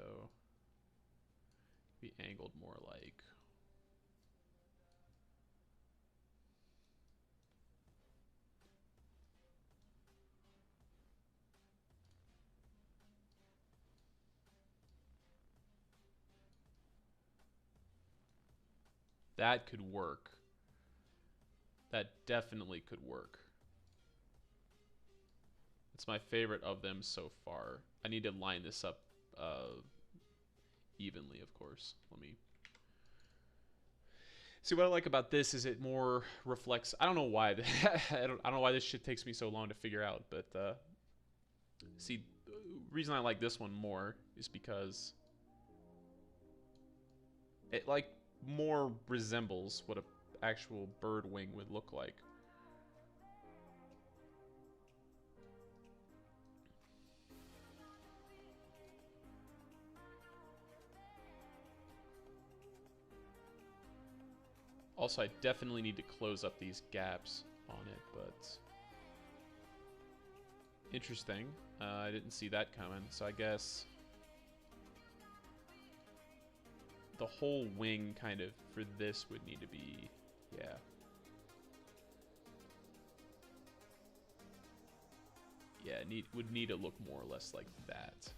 Speaker 1: be angled more like. That could work. That definitely could work. It's my favorite of them so far. I need to line this up evenly, of course. Let me see. What I like about this is it more reflects. I don't know why. I don't know why this shit takes me so long to figure out. But see, the reason I like this one more is because it like more resembles what a actual bird wing would look like. Also, I definitely need to close up these gaps on it, but interesting. I didn't see that coming, so I guess the whole wing kind of for this would need to be, yeah. Yeah, would need to look more or less like that.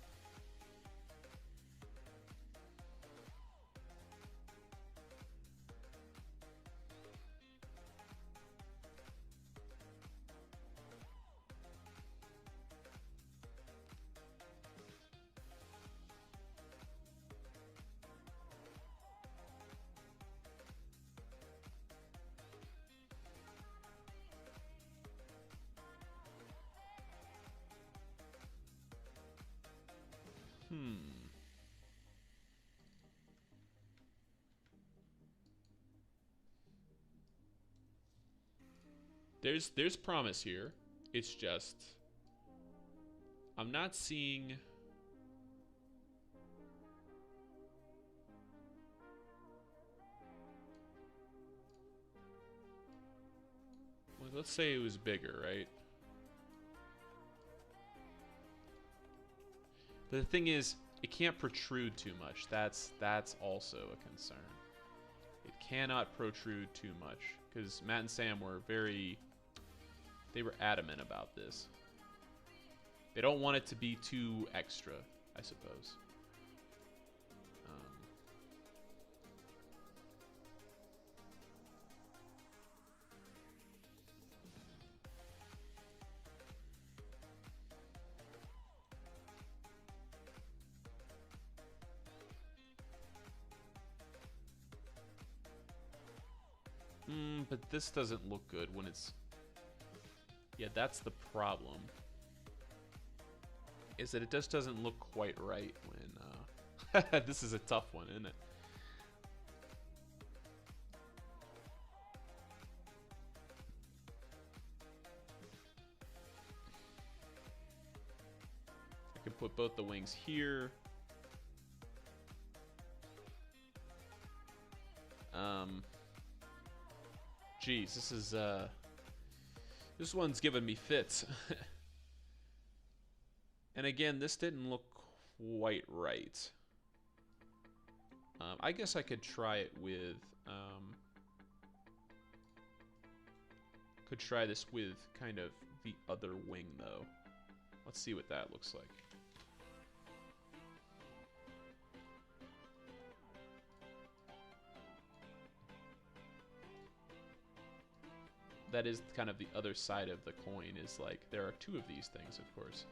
Speaker 1: There's promise here. It's just I'm not seeing. Well, let's say it was bigger, right? But the thing is, it can't protrude too much. That's also a concern. It cannot protrude too much because Matt and Sam were they were adamant about this. They don't want it to be too extra, I suppose. But this doesn't look good when it's... Yeah, that's the problem. Is that it just doesn't look quite right when... This is a tough one, isn't it? could put both the wings here. Geez, this one's giving me fits. And again, this didn't look quite right. I guess I could try it with, could try this with kind of the other wing though. Let's see what that looks like. That is kind of the other side of the coin, is like, there are two of these things, of course.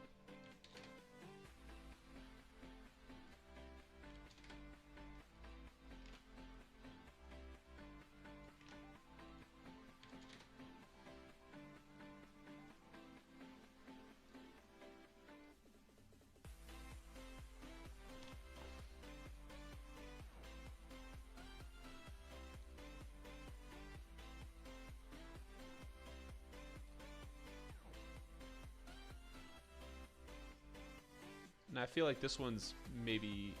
Speaker 1: And I feel like this one's maybe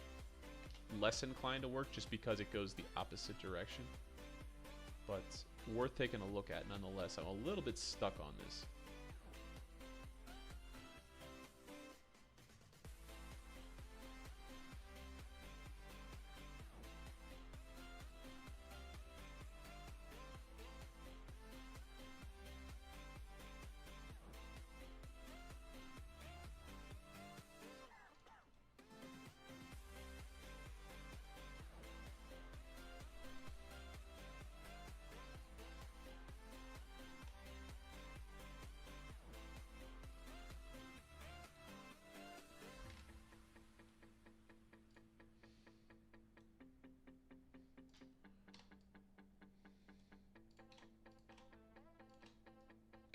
Speaker 1: less inclined to work just because it goes the opposite direction. But worth taking a look at nonetheless. I'm a little bit stuck on this.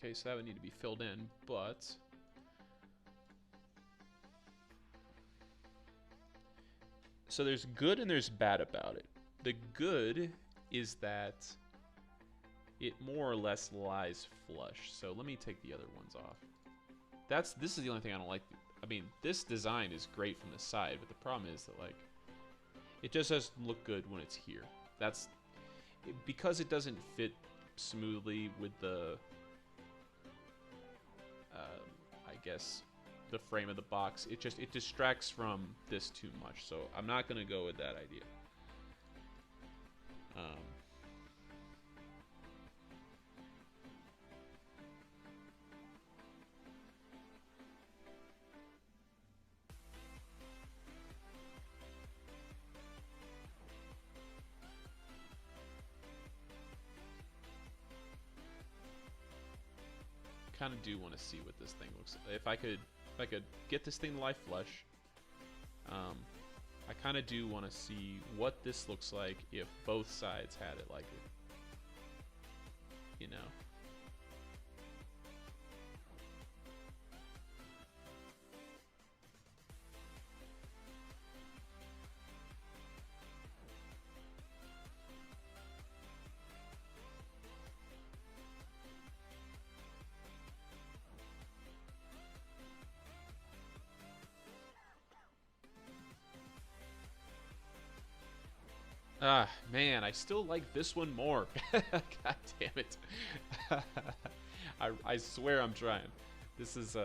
Speaker 1: Okay, so that would need to be filled in, but so there's good and there's bad about it. The good is that it more or less lies flush. So let me take the other ones off. This is the only thing I don't like. I mean, this design is great from the side, but the problem is that, like, it just doesn't look good when it's here. That's because it doesn't fit smoothly with the I guess the frame of the box. It distracts from this too much, so I'm not gonna go with that idea. Kind of do want to see what this thing looks like. If I could get this thing to lie flush, I kind of do want to see what this looks like if both sides had it like it, you know. Ah, man, I still like this one more. God damn it. I swear I'm trying. This is,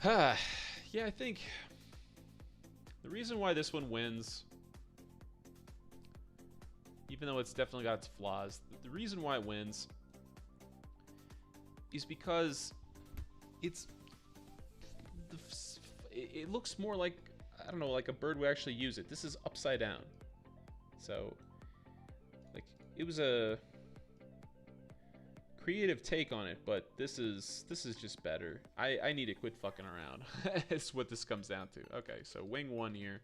Speaker 1: yeah, I think the reason why this one wins, even though it's definitely got its flaws, the reason why it wins is because it looks more like, I don't know, like a bird would actually use it. This is upside down. So, like, it was a creative take on it, but this is just better. I need to quit fucking around. That's what this comes down to. Okay, so wing one here.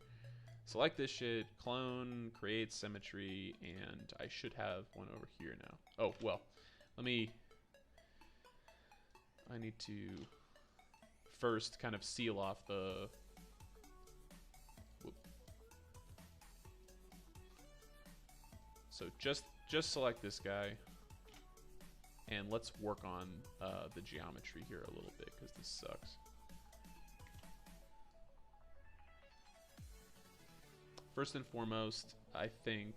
Speaker 1: Select this shit, clone, create symmetry, and I should have one over here now. Oh, well, I need to first kind of seal off the... So just select this guy. And let's work on the geometry here a little bit, because this sucks. First and foremost, I think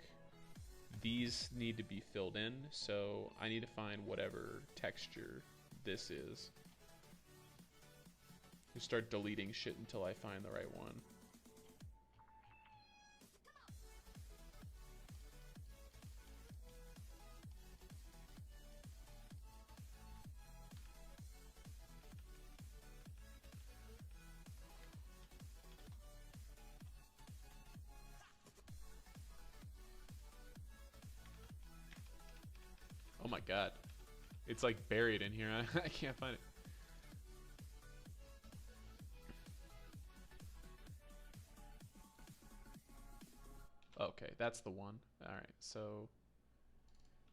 Speaker 1: these need to be filled in, so I need to find whatever texture this is. Just start deleting shit until I find the right one. Oh my god. It's like buried in here. I can't find it. Okay, that's the one. Alright, so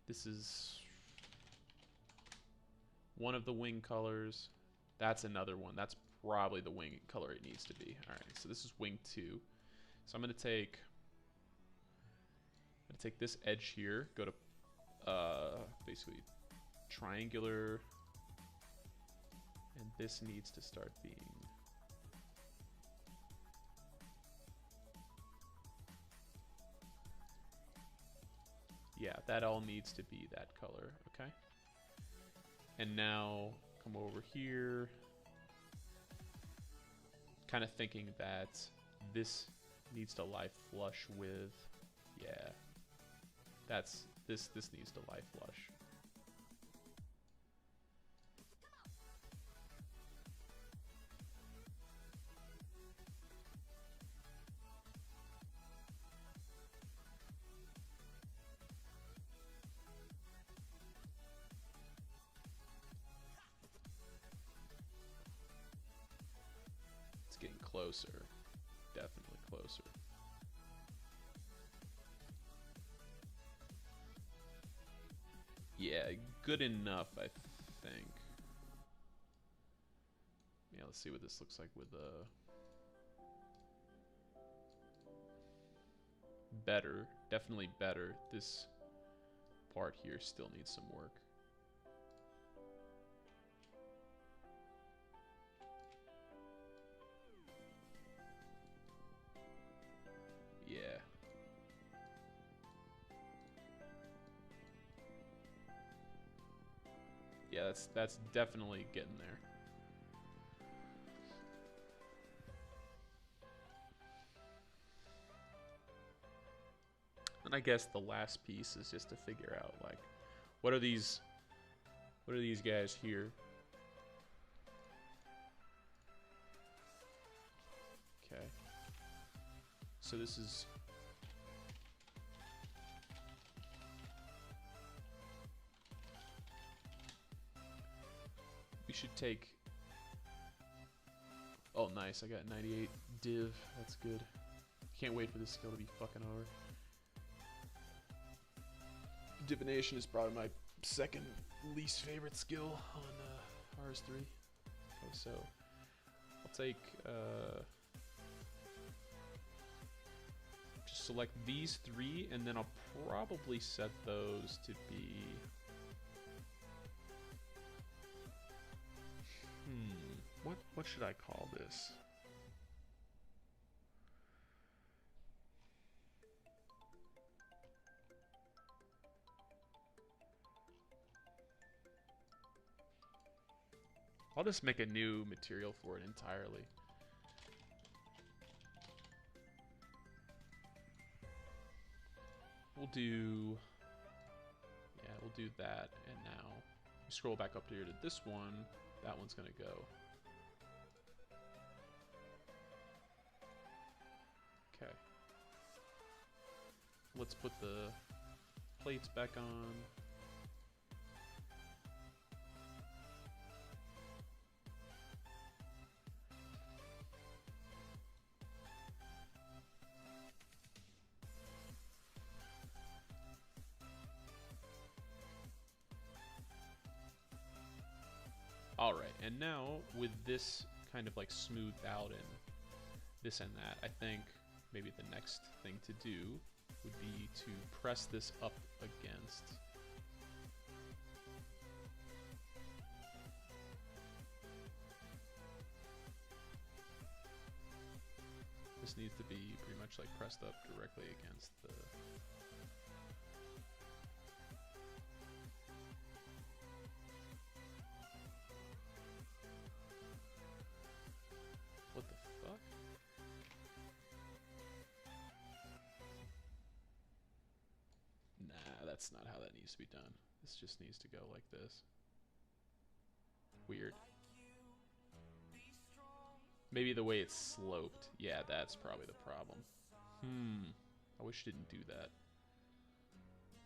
Speaker 1: this is one of the wing colors. That's another one. That's probably the wing color it needs to be. Alright, so this is wing 2. So I'm gonna take this edge here, go to basically triangular, and this needs to start being that all needs to be that color, okay? And now come over here, kind of thinking that this needs to lie flush with, this needs to lie flush. It's getting closer, definitely closer. Yeah, good enough, I think. Yeah, let's see what this looks like with better, definitely better. This part here still needs some work. Yeah. Yeah, that's definitely getting there. And I guess the last piece is just to figure out, like, what are these guys here? Okay. So this is we should take. Oh, nice. I got 98 div. That's good. Can't wait for this skill to be fucking over. Divination is probably my second least favorite skill on RS3. Okay, so I'll take just select these 3, and then I'll probably set those to be what should I call this? I'll just make a new material for it entirely. We'll do that, and now we scroll back up here to this one. That one's gonna go. Okay. Let's put the plates back on. Alright, and now with this kind of like smoothed out and this and that, I think maybe the next thing to do would be to press this up against This needs to be pretty much like pressed up directly against the... What the fuck? Nah, that's not how that needs to be done. This just needs to go like this. Weird. Maybe the way it's sloped. Yeah, that's probably the problem. I wish it didn't do that.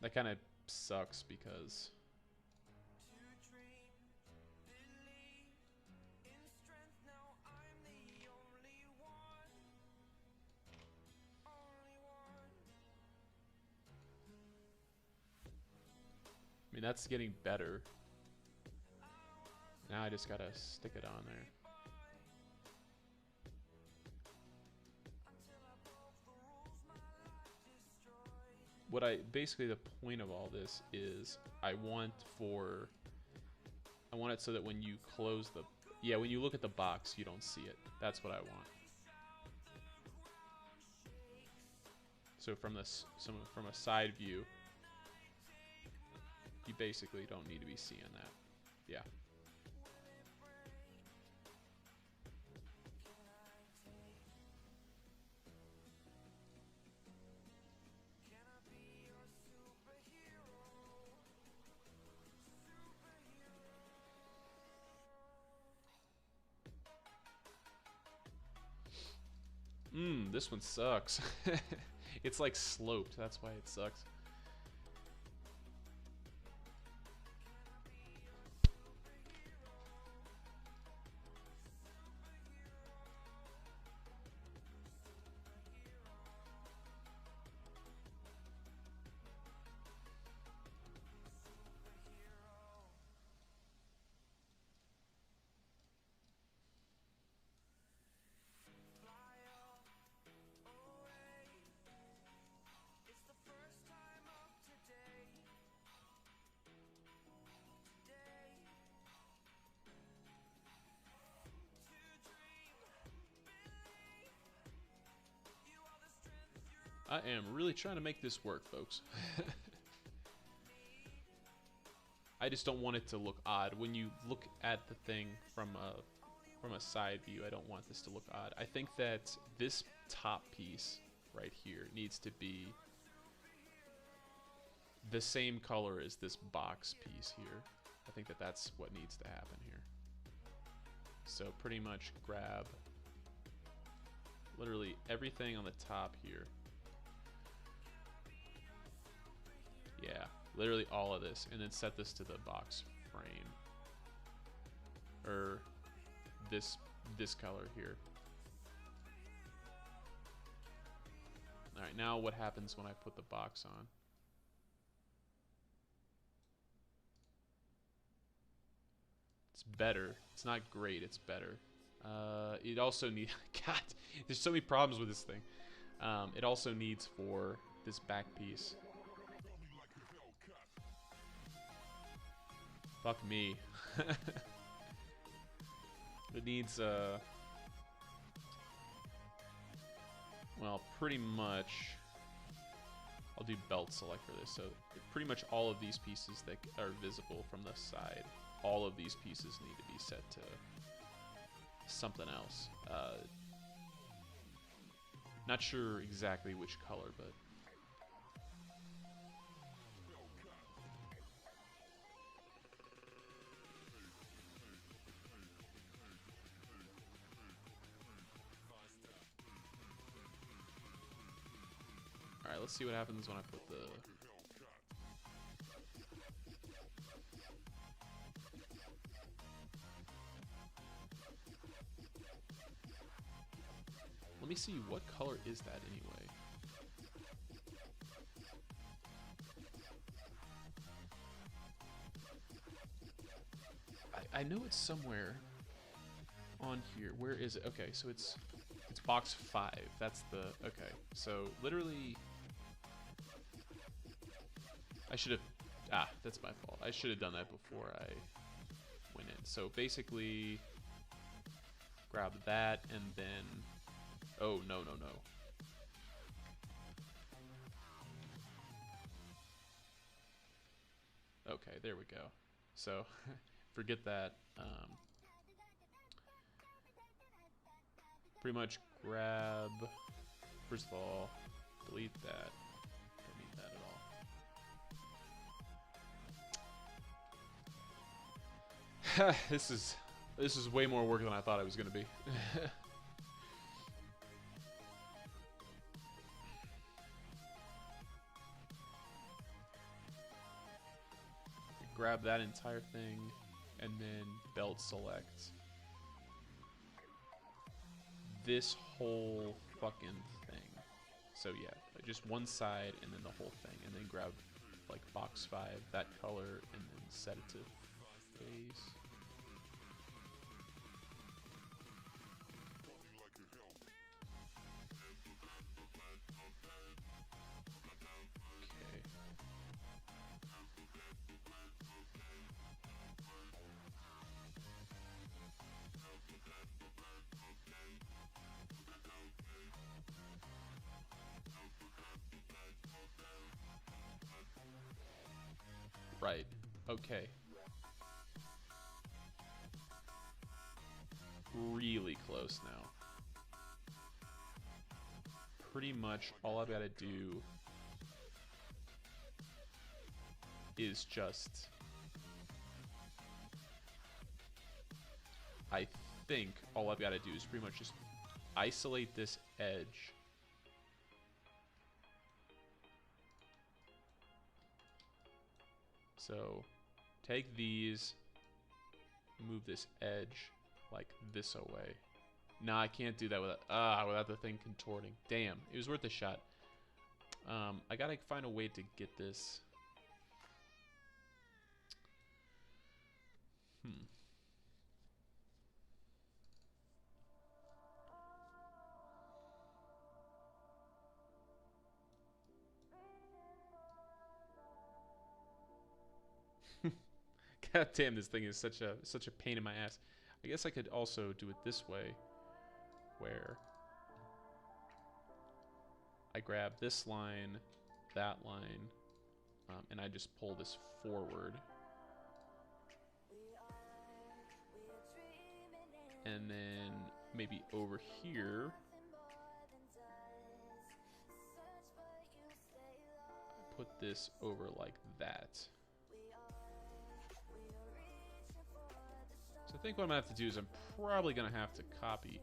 Speaker 1: That kind of sucks because... I mean, that's getting better. Now I just gotta stick it on there. What basically the point of all this is I want it so that when you close the, when you look at the box, you don't see it. That's what I want. So from a side view, you basically don't need to be seeing that. Yeah. This one sucks. It's like sloped, that's why it sucks. I am really trying to make this work, folks. I just don't want it to look odd. When you look at the thing from a side view, I don't want this to look odd. I think that this top piece right here needs to be the same color as this box piece here. I think that that's what needs to happen here. So pretty much grab literally everything on the top here. Yeah, literally all of this, and then set this to the box frame, or this color here. All right, now what happens when I put the box on? It's better. It's not great. It's better. It also needs. God, there's so many problems with this thing. It also needs for this back piece. Fuck me. It needs, well, pretty much, I'll do belt select for this. So pretty much all of these pieces that are visible from the side, all of these pieces need to be set to something else. Not sure exactly which color, but alright, let's see what happens when I put the... Let me see, what color is that anyway? I know it's somewhere on here. Where is it? Okay, so it's box 5. That's the... Okay, so literally... I should have... Ah, that's my fault. I should have done that before I went in. So basically, grab that and then... Oh, no, no, no. Okay, there we go. So, forget that. Pretty much grab, first of all, delete that. Don't need that at all. This is way more work than I thought it was gonna be. Grab that entire thing and then belt select this whole fucking thing. So yeah, like just one side and then the whole thing, and then grab like box 5, that color, and then set it to face. Okay. Right. Okay. Really close now. Pretty much all I've got to do is just, I think all I've got to do is pretty much just isolate this edge. So take these, move this edge like this away. Nah, I can't do that without the thing contorting. Damn, it was worth a shot. I gotta find a way to get this. God damn, this thing is such a pain in my ass. I guess I could also do it this way, where I grab this line, that line, and I just pull this forward. And then maybe over here, I put this over like that. So I think what I'm going to have to do is I'm probably going to have to copy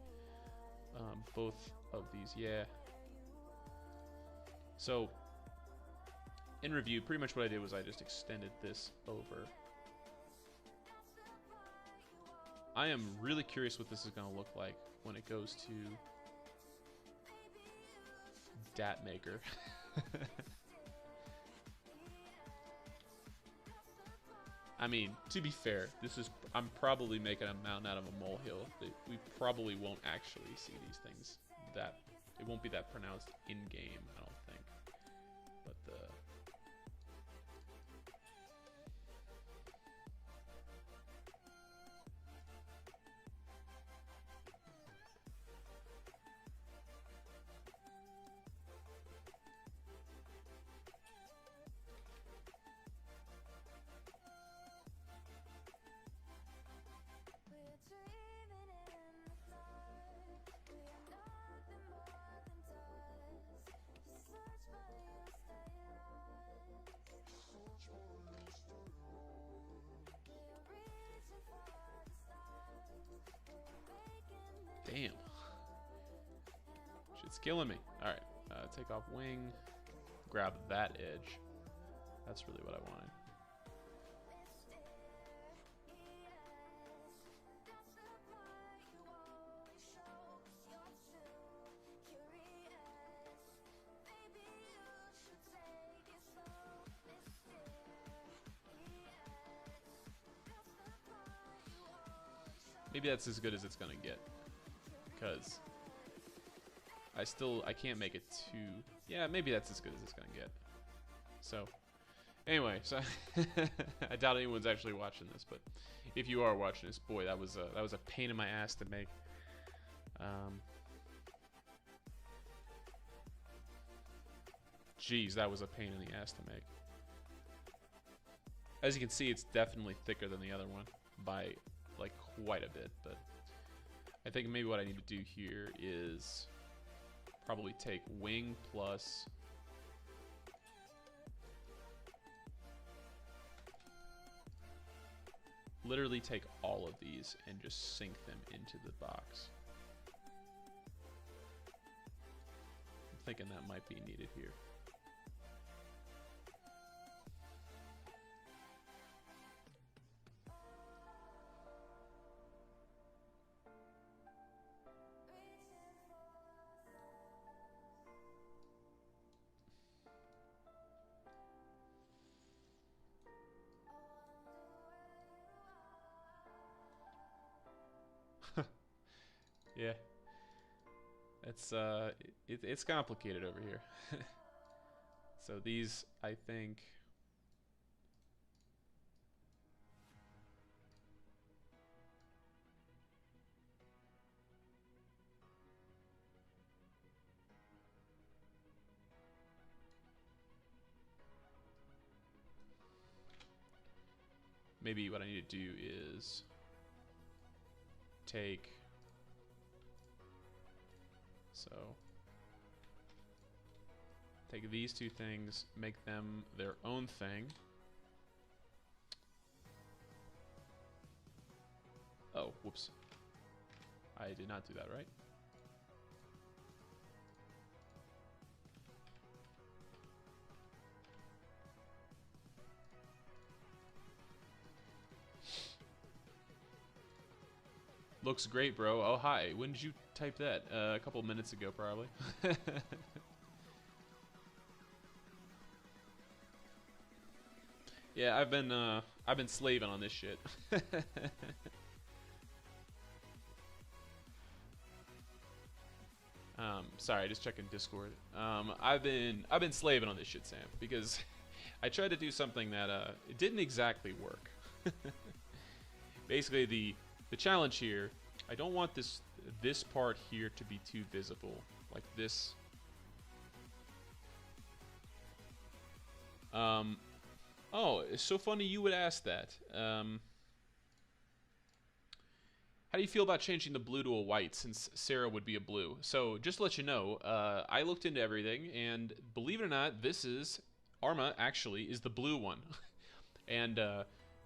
Speaker 1: both of these. Yeah. So in review, pretty much what I did was I just extended this over. I am really curious what this is going to look like when it goes to Dat Maker. I mean, to be fair, I'm probably making a mountain out of a molehill. We probably won't actually see these things it won't be that pronounced in game, I don't think. But damn. Shit's killing me. Alright, take off wing, grab that edge. That's really what I wanted. Maybe that's as good as it's gonna get, because I can't make it too. Yeah, maybe that's as good as it's gonna get. So anyway, so I doubt anyone's actually watching this, but if you are watching this, boy, that was a pain in my ass to make. Jeez, that was a pain in the ass to make. As you can see, it's definitely thicker than the other one by like quite a bit, but I think maybe what I need to do here is probably take wing plus literally take all of these and just sink them into the box. I'm thinking that might be needed here. Yeah, it's complicated over here. So these, I think, maybe what I need to do is take, so take these two things, make them their own thing. Oh, whoops. I did not do that, right? Looks great, bro. Oh, hi. When did you type that? A couple minutes ago, probably. Yeah, I've been slaving on this shit. Sorry, just checking Discord. I've been slaving on this shit, Sam, because I tried to do something that it didn't exactly work. Basically, the challenge here, I don't want this part here to be too visible, like this. Oh, it's so funny you would ask that. How do you feel about changing the blue to a white, since Sarah would be a blue? So, just to let you know, I looked into everything, and believe it or not, Arma actually is the blue one. And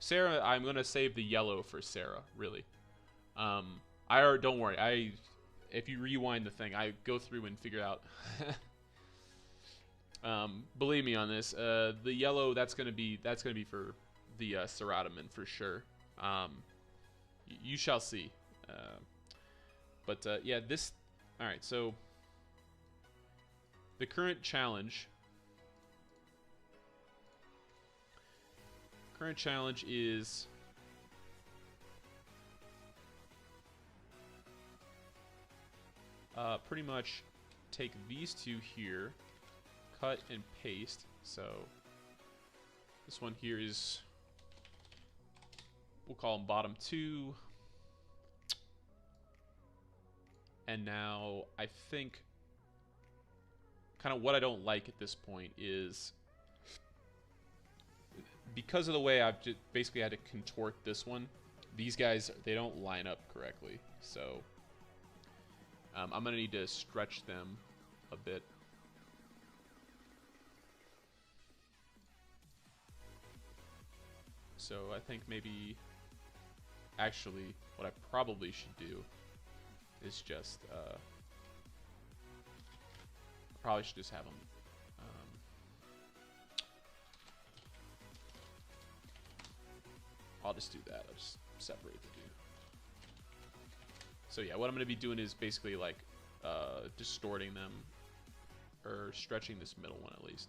Speaker 1: Sarah, I'm going to save the yellow for Sarah, really. Don't worry, if you rewind the thing, I go through and figure out. Believe me on this. The yellow, that's gonna be for the Ceratomen for sure. You shall see. Yeah, this. All right, so the current challenge. Current challenge is pretty much take these two here, cut and paste. So this one here is, we'll call them bottom two. And now I think kind of what I don't like at this point is, because of the way I've just basically had to contort this one, these guys, they don't line up correctly. So I'm going to need to stretch them a bit. So I think maybe, actually, what I probably should do is just, probably should just have them, I'll just do that. I'll just separate the two. So yeah, what I'm going to be doing is basically like distorting them, or stretching this middle one at least.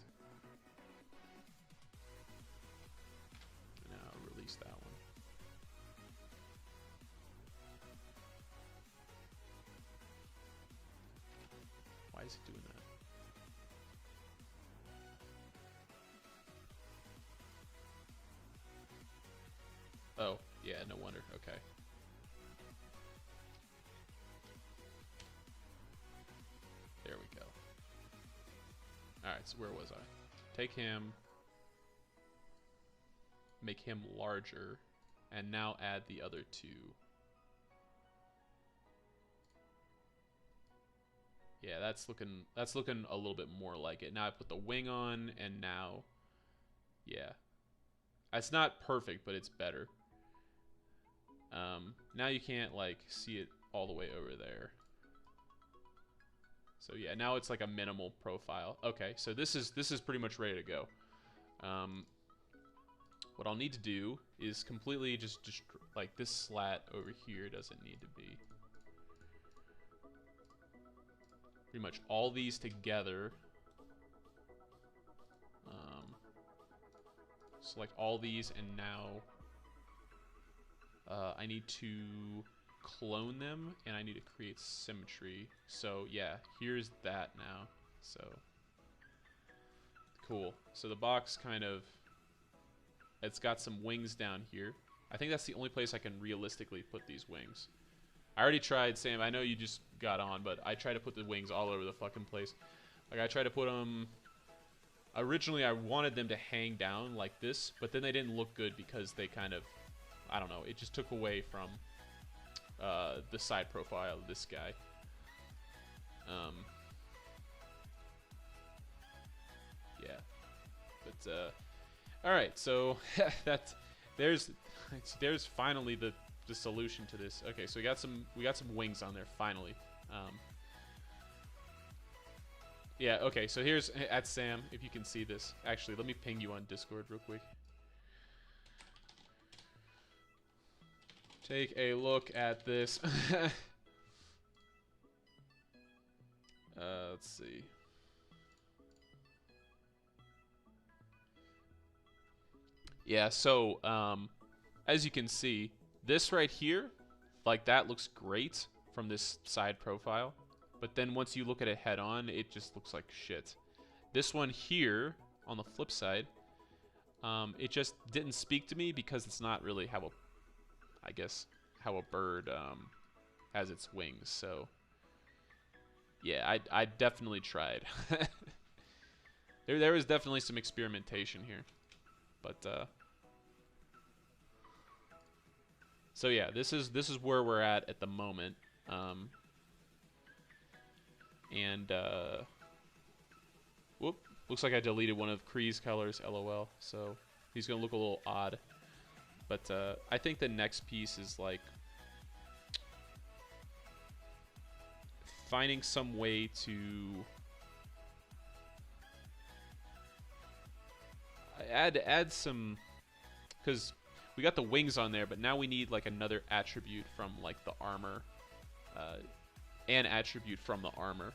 Speaker 1: Now release that one. Why is it doing that? Oh, yeah, no wonder. Okay. There we go. All Alright, so where was I? Take him, make him larger, and now add the other two. Yeah, that's looking a little bit more like it. Now I put the wing on, and now, yeah. It's not perfect, but it's better. Now you can't, like, see it all the way over there. So yeah, now it's like a minimal profile. Okay, so this is pretty much ready to go. What I'll need to do is completely just like this slat over here doesn't need to be. Pretty much all these together. Select all these, and now I need to clone them, and I need to create symmetry. So yeah, here's that now. So cool. So the box kind of, it's got some wings down here. I think that's the only place I can realistically put these wings. I already tried, Sam. I know you just got on, but I tried to put the wings all over the fucking place. Like, I tried to put them... Originally, I wanted them to hang down like this, but then they didn't look good because they kind of... I don't know. It just took away from the side profile of this guy. Yeah. But, alright, so there's finally the solution to this. Okay, so we got some wings on there finally. Yeah, okay, so here's at Sam, if you can see this. Actually, let me ping you on Discord real quick. Take a look at this. Let's see. Yeah, so as you can see, this right here, like, that looks great from this side profile. But then once you look at it head on, it just looks like shit. This one here, on the flip side, it just didn't speak to me because it's not really how how a bird has its wings. So yeah, I definitely tried. There was definitely some experimentation here. But so yeah, this is where we're at the moment. Whoop, looks like I deleted one of Kree's colors, LOL. So he's gonna look a little odd. But I think the next piece is like finding some way to add some, because we got the wings on there, but now we need like another attribute from like the armor, an attribute from the armor.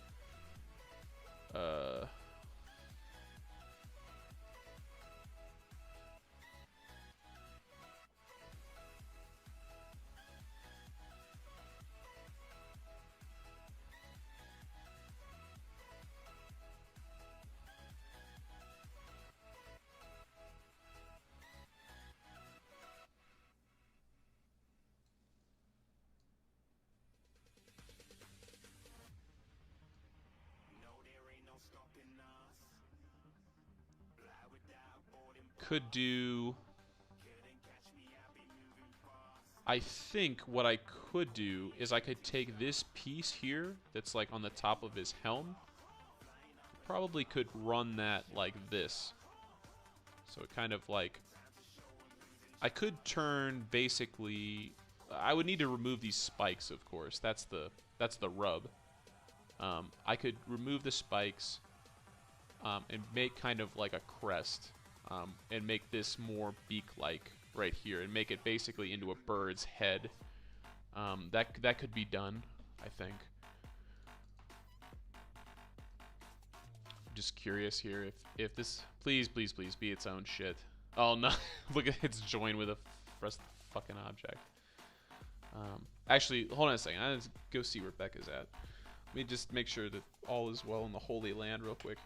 Speaker 1: Could do... I think what I could do is I could take this piece here that's like on the top of his helm. Probably could run that like this. So it kind of like... I could turn basically... I would need to remove these spikes, of course. That's the rub. I could remove the spikes and make kind of like a crest. And make this more beak-like right here, and make it basically into a bird's head. That could be done, I think. I'm just curious here if this, please be its own shit. Oh no, look at it's joined with a rest fucking object. Actually, hold on a second. I need to go see where Becca's at. Let me just make sure that all is well in the Holy Land real quick.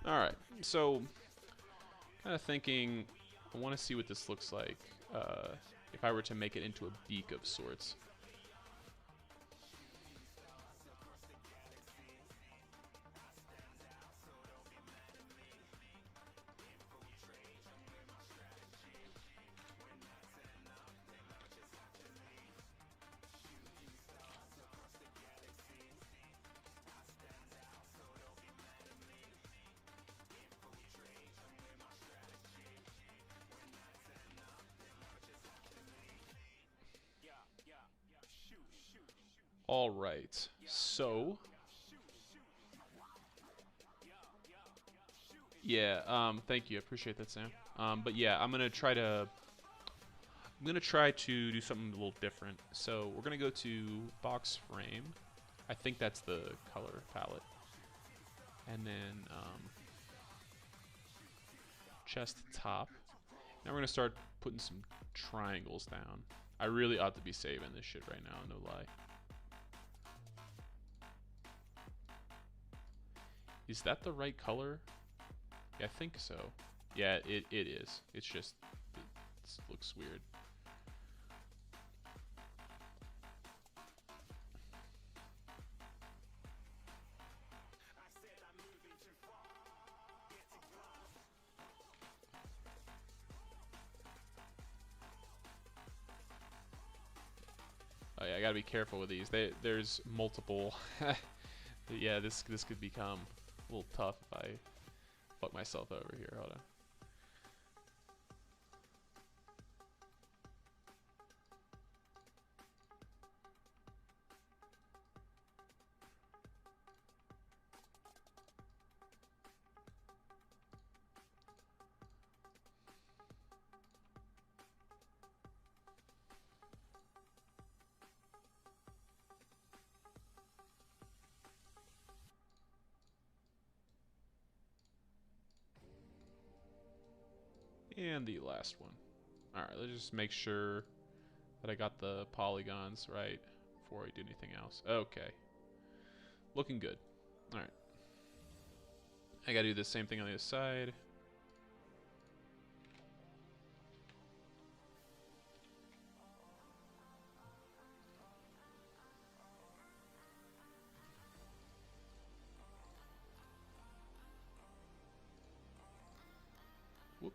Speaker 1: Alright, so kind of thinking, I want to see what this looks like if I were to make it into a beak of sorts. All right, so yeah, thank you, I appreciate that, Sam. But yeah, I'm gonna try to do something a little different. So we're gonna go to box frame. I think that's the color palette, and then chest top. Now we're gonna start putting some triangles down. I really ought to be saving this shit right now, no lie. Is that the right color? Yeah, I think so. Yeah, it is. It's just, it looks weird. Oh yeah, I gotta be careful with these. There's multiple. Yeah, this could become a little tough if I fuck myself over here. Hold on. And the last one. Alright, let's just make sure that I got the polygons right before I do anything else. Okay. Looking good. Alright. I gotta do the same thing on the other side. Whoop.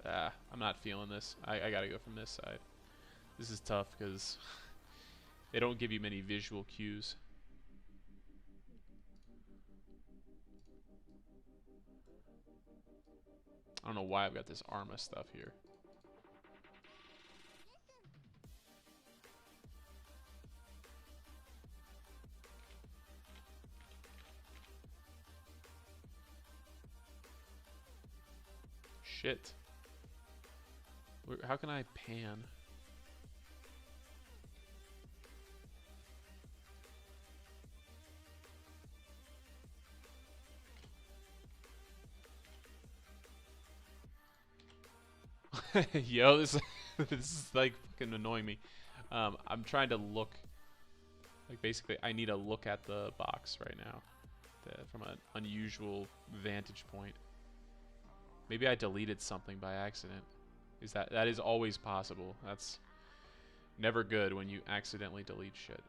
Speaker 1: Ah, I'm not feeling this. I gotta go from this side. This is tough because they don't give you many visual cues. I don't know why I've got this Arma stuff here. Shit. How can I pan? Yo, this is like fucking annoying me. I'm trying to look. Like basically, I need to look at the box right now, from an unusual vantage point. Maybe I deleted something by accident. That is always possible. That's never good when you accidentally delete shit.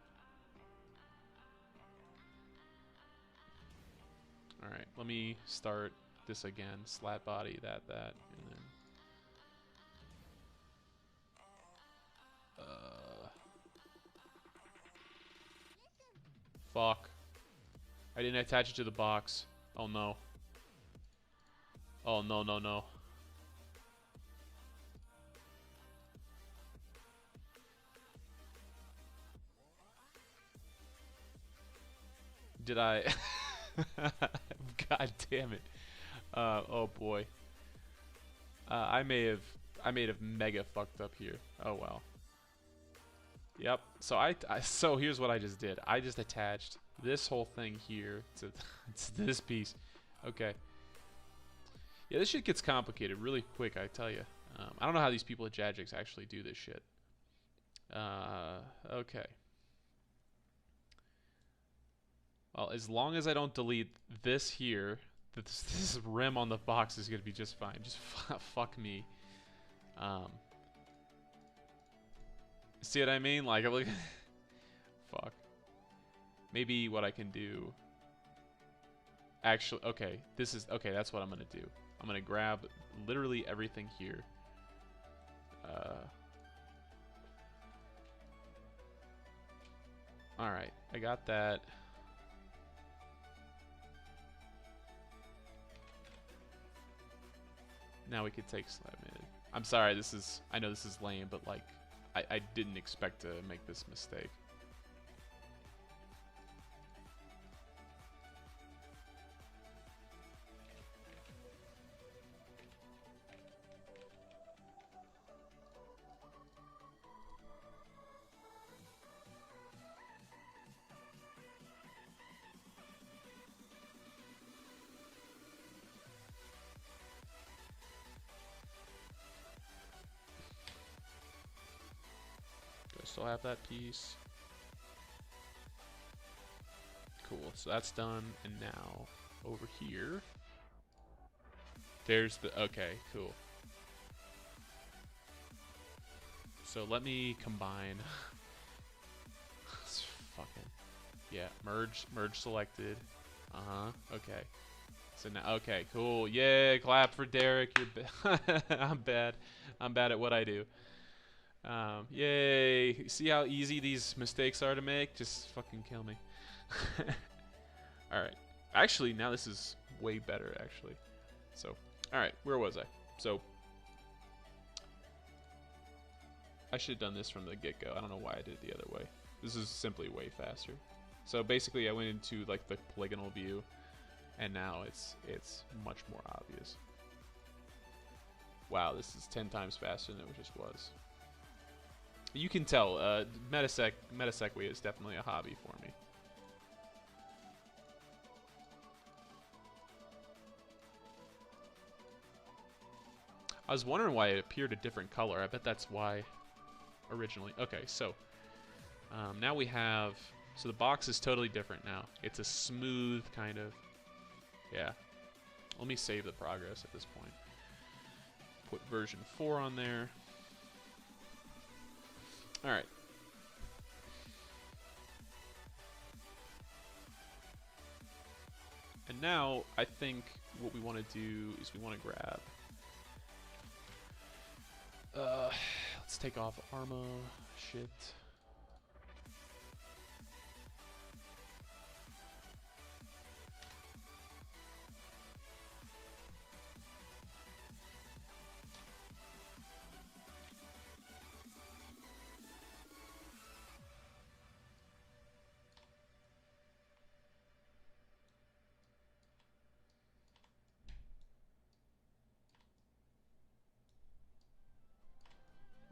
Speaker 1: All right, let me start this again. Slat body, that, and then. Fuck. I didn't attach it to the box. Oh no. Oh no, no, no. Did I? God damn it. Oh boy. I may have I may have mega fucked up here. Oh well. Yep. So so here's what I just did. I just attached this whole thing here to, to this piece. Okay. Yeah, this shit gets complicated really quick, I tell you. I don't know how these people at Jajix actually do this shit. Okay. Well, as long as I don't delete this here, this rim on the box is gonna be just fine. Just fuck me. See what I mean? Like, I'm like, fuck. Maybe what I can do. Actually, okay, okay. That's what I'm gonna do. I'm gonna grab literally everything here. All right, I got that. Now we could take slab mid. I'm sorry, I know this is lame, but like, I didn't expect to make this mistake. Do I still have that piece? Cool, so that's done, and now over here, there's the, okay, cool. So let me combine. Fucking, yeah, merge selected. Okay. So now, okay, cool. Yay, clap for Derek. You're I'm bad. I'm bad at what I do. Yay. See how easy these mistakes are to make? Just fucking kill me. Alright. Actually, now this is way better, actually. So, alright, where was I? So, I should have done this from the get-go. I don't know why I did it the other way. This is simply way faster. So basically, I went into like the polygonal view, and now it's much more obvious. Wow, this is 10 times faster than it just was. You can tell, Metasegue is definitely a hobby for me. I was wondering why it appeared a different color. I bet that's why originally. Okay, so now we have, so the box is totally different now. It's a smooth kind of, yeah. Let me save the progress at this point. Put version 4 on there. All right. And now I think what we want to do is we want to grab, let's take off Arma shit.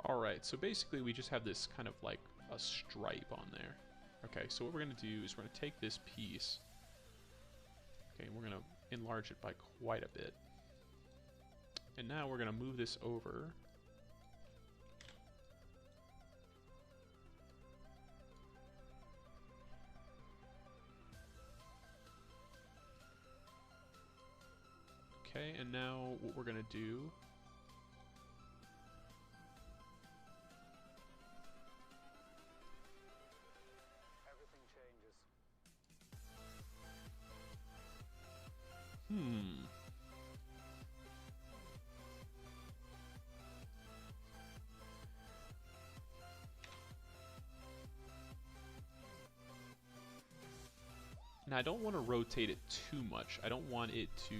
Speaker 1: Alright, so basically we just have this kind of like a stripe on there. Okay, so what we're going to do is we're going to take this piece, okay, and we're going to enlarge it by quite a bit. And now we're going to move this over. Okay, and now what we're going to do, Now I don't want to rotate it too much. I don't want it to,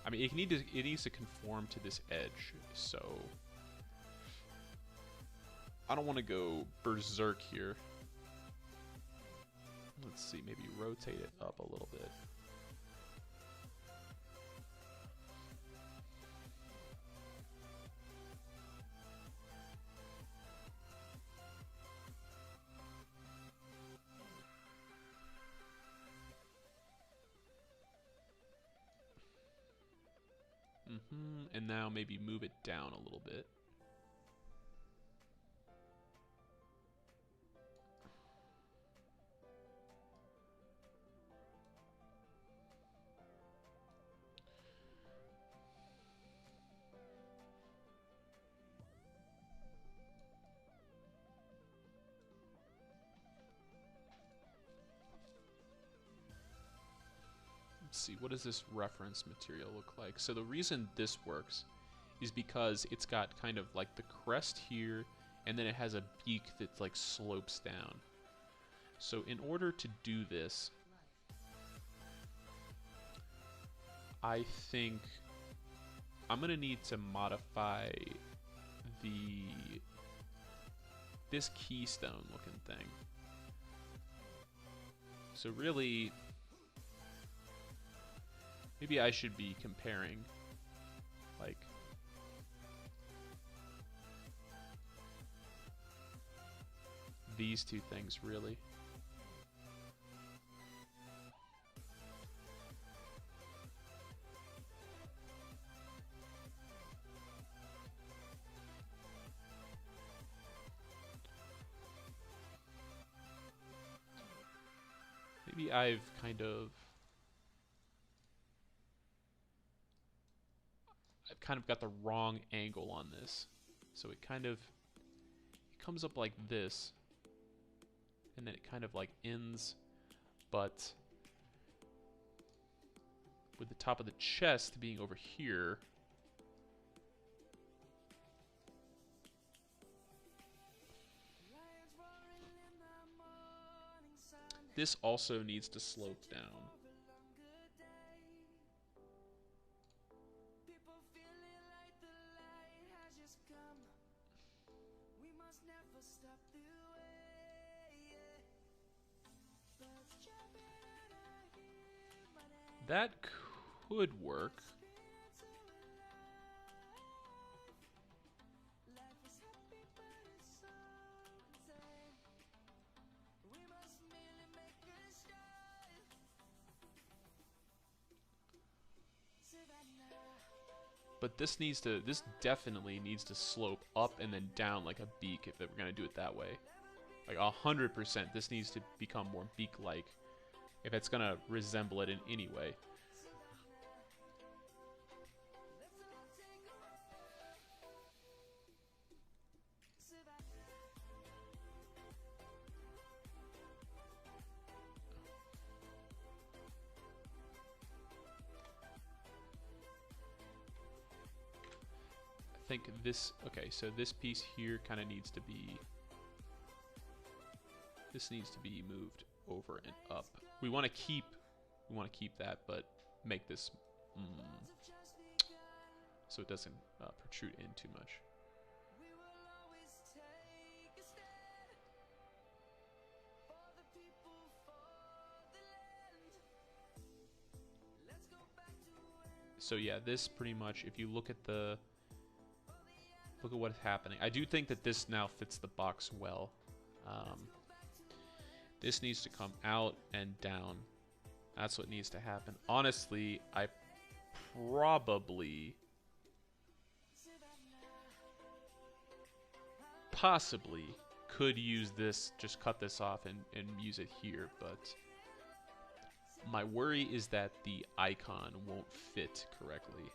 Speaker 1: I mean, it needs to conform to this edge, so I don't want to go berserk here. Let's see, maybe rotate it up a little bit. And now maybe move it down a little bit. Let's see, what does this reference material look like? So the reason this works is because it's got kind of like the crest here, and then it has a beak that like slopes down. So in order to do this, I think I'm gonna need to modify this keystone looking thing. So really, maybe I should be comparing like these two things really. Maybe I've kind of got the wrong angle on this. So it comes up like this, and then it kind of like ends, but with the top of the chest being over here. This also needs to slope down. That could work. But this definitely needs to slope up and then down like a beak if we're gonna do it that way. Like 100%, this needs to become more beak-like if it's gonna resemble it in any way. I think this, okay, so this piece here kind of needs to be, this needs to be moved over and up. We want to keep that, but make this so it doesn't protrude in too much. So yeah, this pretty much, if you look at what's happening. I do think that this now fits the box well. This needs to come out and down. That's what needs to happen. Honestly, I possibly could use this, just cut this off and use it here, but my worry is that the icon won't fit correctly.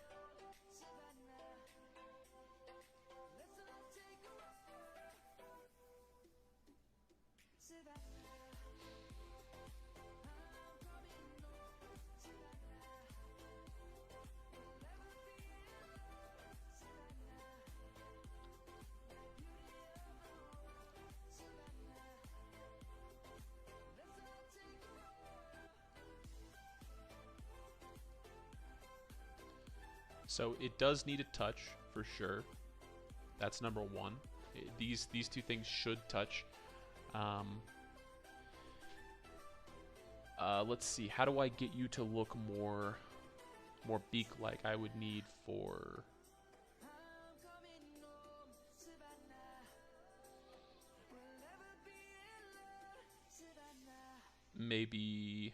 Speaker 1: So it does need a touch for sure. That's number one. These two things should touch. Let's see. How do I get you to look more beak-like? I would need for maybe.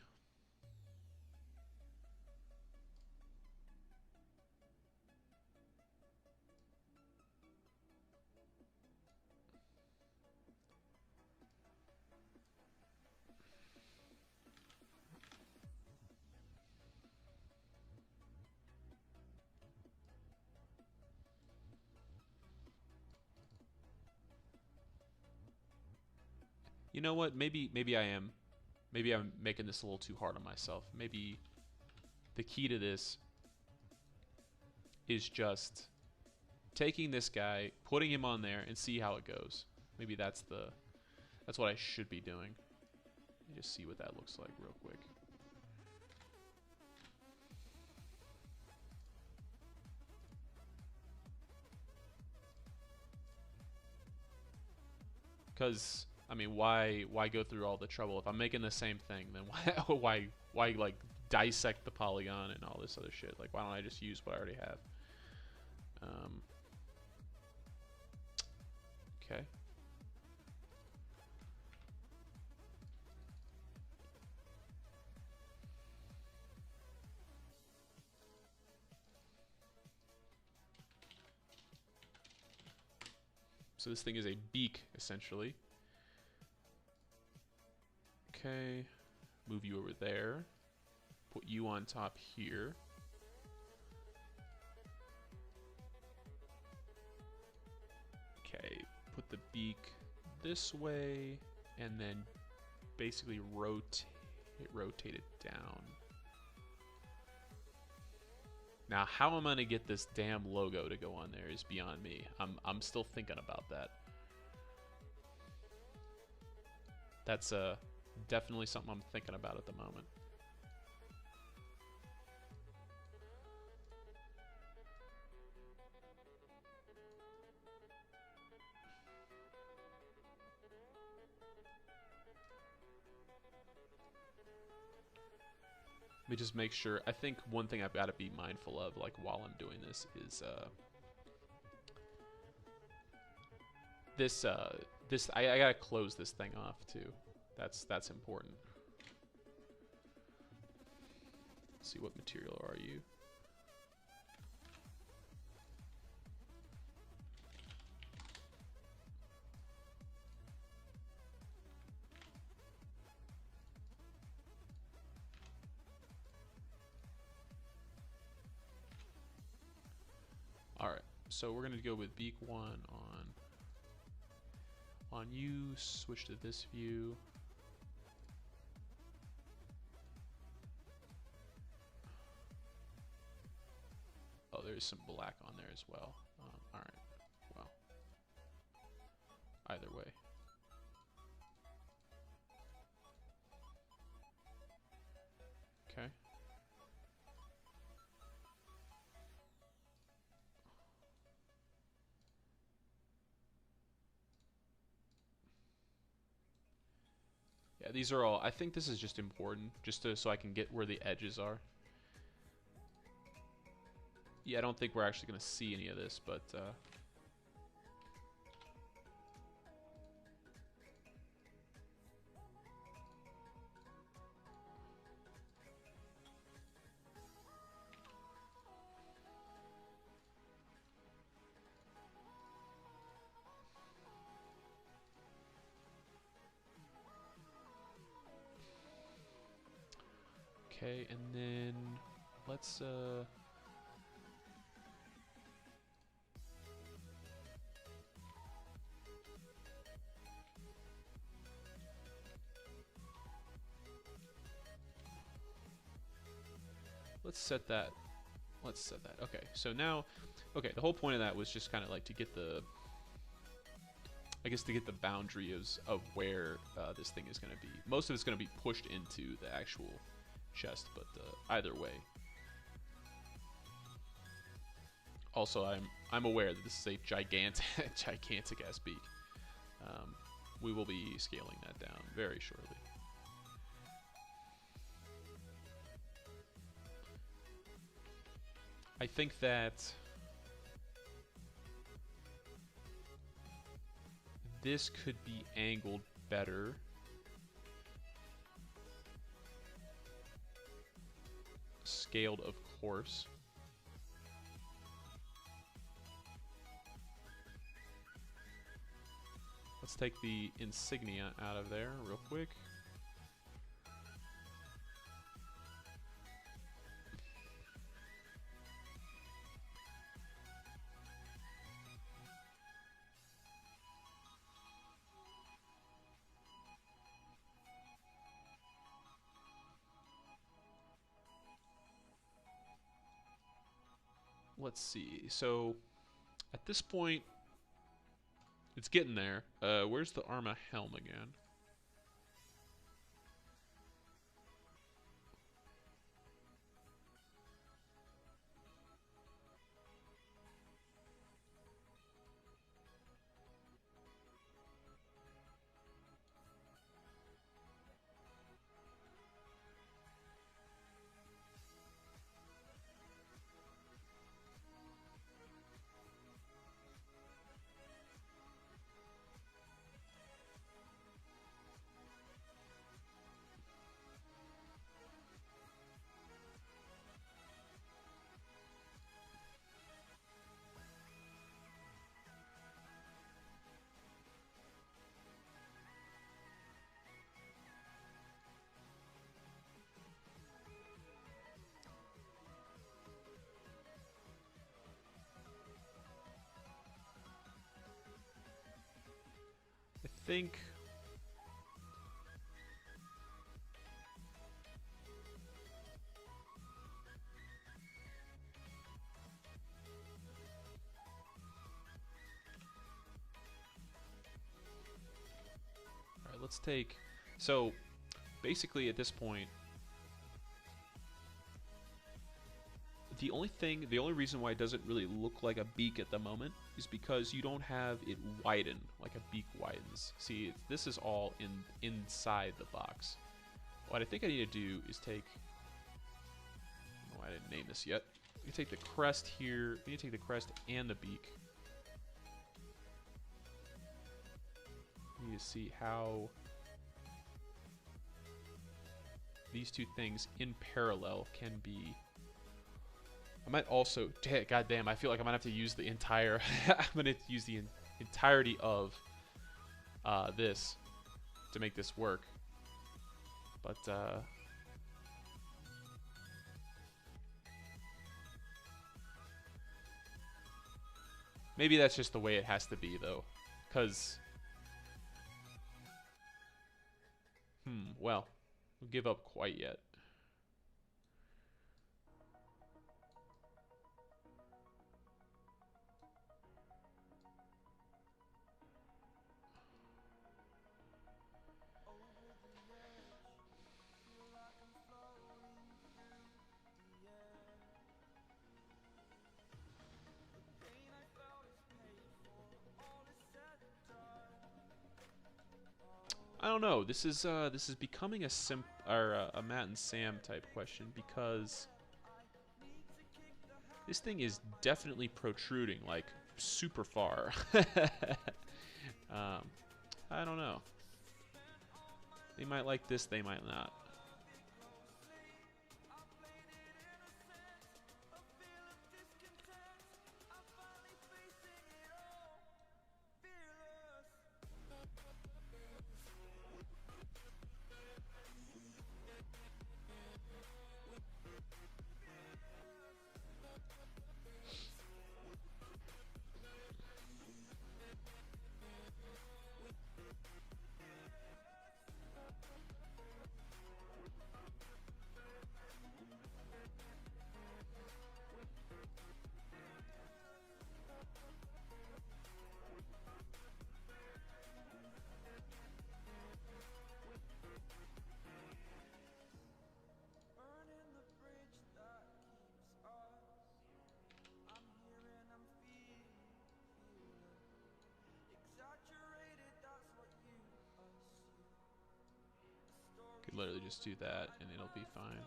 Speaker 1: You know what? Maybe I am. Maybe I'm making this a little too hard on myself. Maybe the key to this is just taking this guy, putting him on there, and see how it goes. Maybe that's what I should be doing. Let me just see what that looks like real quick. Because I mean, why go through all the trouble if I'm making the same thing? Then why like dissect the polygon and all this other shit? Like, why don't I just use what I already have? Okay. So this thing is a beak, essentially. Okay. Move you over there. Put you on top here. Okay. Put the beak this way, and then basically rotate it down. Now, how I'm gonna get this damn logo to go on there is beyond me. I'm still thinking about that. That's definitely something I'm thinking about at the moment. Let me just make sure. I think one thing I've got to be mindful of, like while I'm doing this, is I gotta close this thing off too. That's important. Let's see, what material are you? Alright, so we're gonna go with beak 1 on you, switch to this view. Oh, there's some black on there as well. Alright, well, either way. Okay. Yeah, these are all, I think this is just important, just so I can get where the edges are. Yeah, I don't think we're actually going to see any of this, but... Okay, and then let's set that. Let's set that. Okay, so now, okay, the whole point of that was just kind of like to get the, I guess to get the boundary of where this thing is going to be. Most of it's going to be pushed into the actual chest, but either way. Also, I'm aware that this is a gigantic ass beak. We will be scaling that down very shortly. I think that this could be angled better. Scaled, of course. Let's take the insignia out of there real quick. let's see. So at this point, it's getting there. Where's the Arma helm again? I think. All right, let's take. So basically, at this point, the only reason why it doesn't really look like a beak at the moment is because you don't have it widen like a beak widens. See, this is all inside the box. What I think I need to do is take. Oh, I didn't name this yet. You take the crest here. You need to take the crest and the beak. You need to see how these two things in parallel can be. I might also, god damn, I feel like I might have to use the entire, I'm going to use the entirety of this to make this work. But, maybe that's just the way it has to be, though. Because, well, we'll give up quite yet. I don't know. This is becoming a Matt and Sam type question because this thing is definitely protruding like super far. I don't know. They might like this, they might not. Could literally just do that and it'll be fine.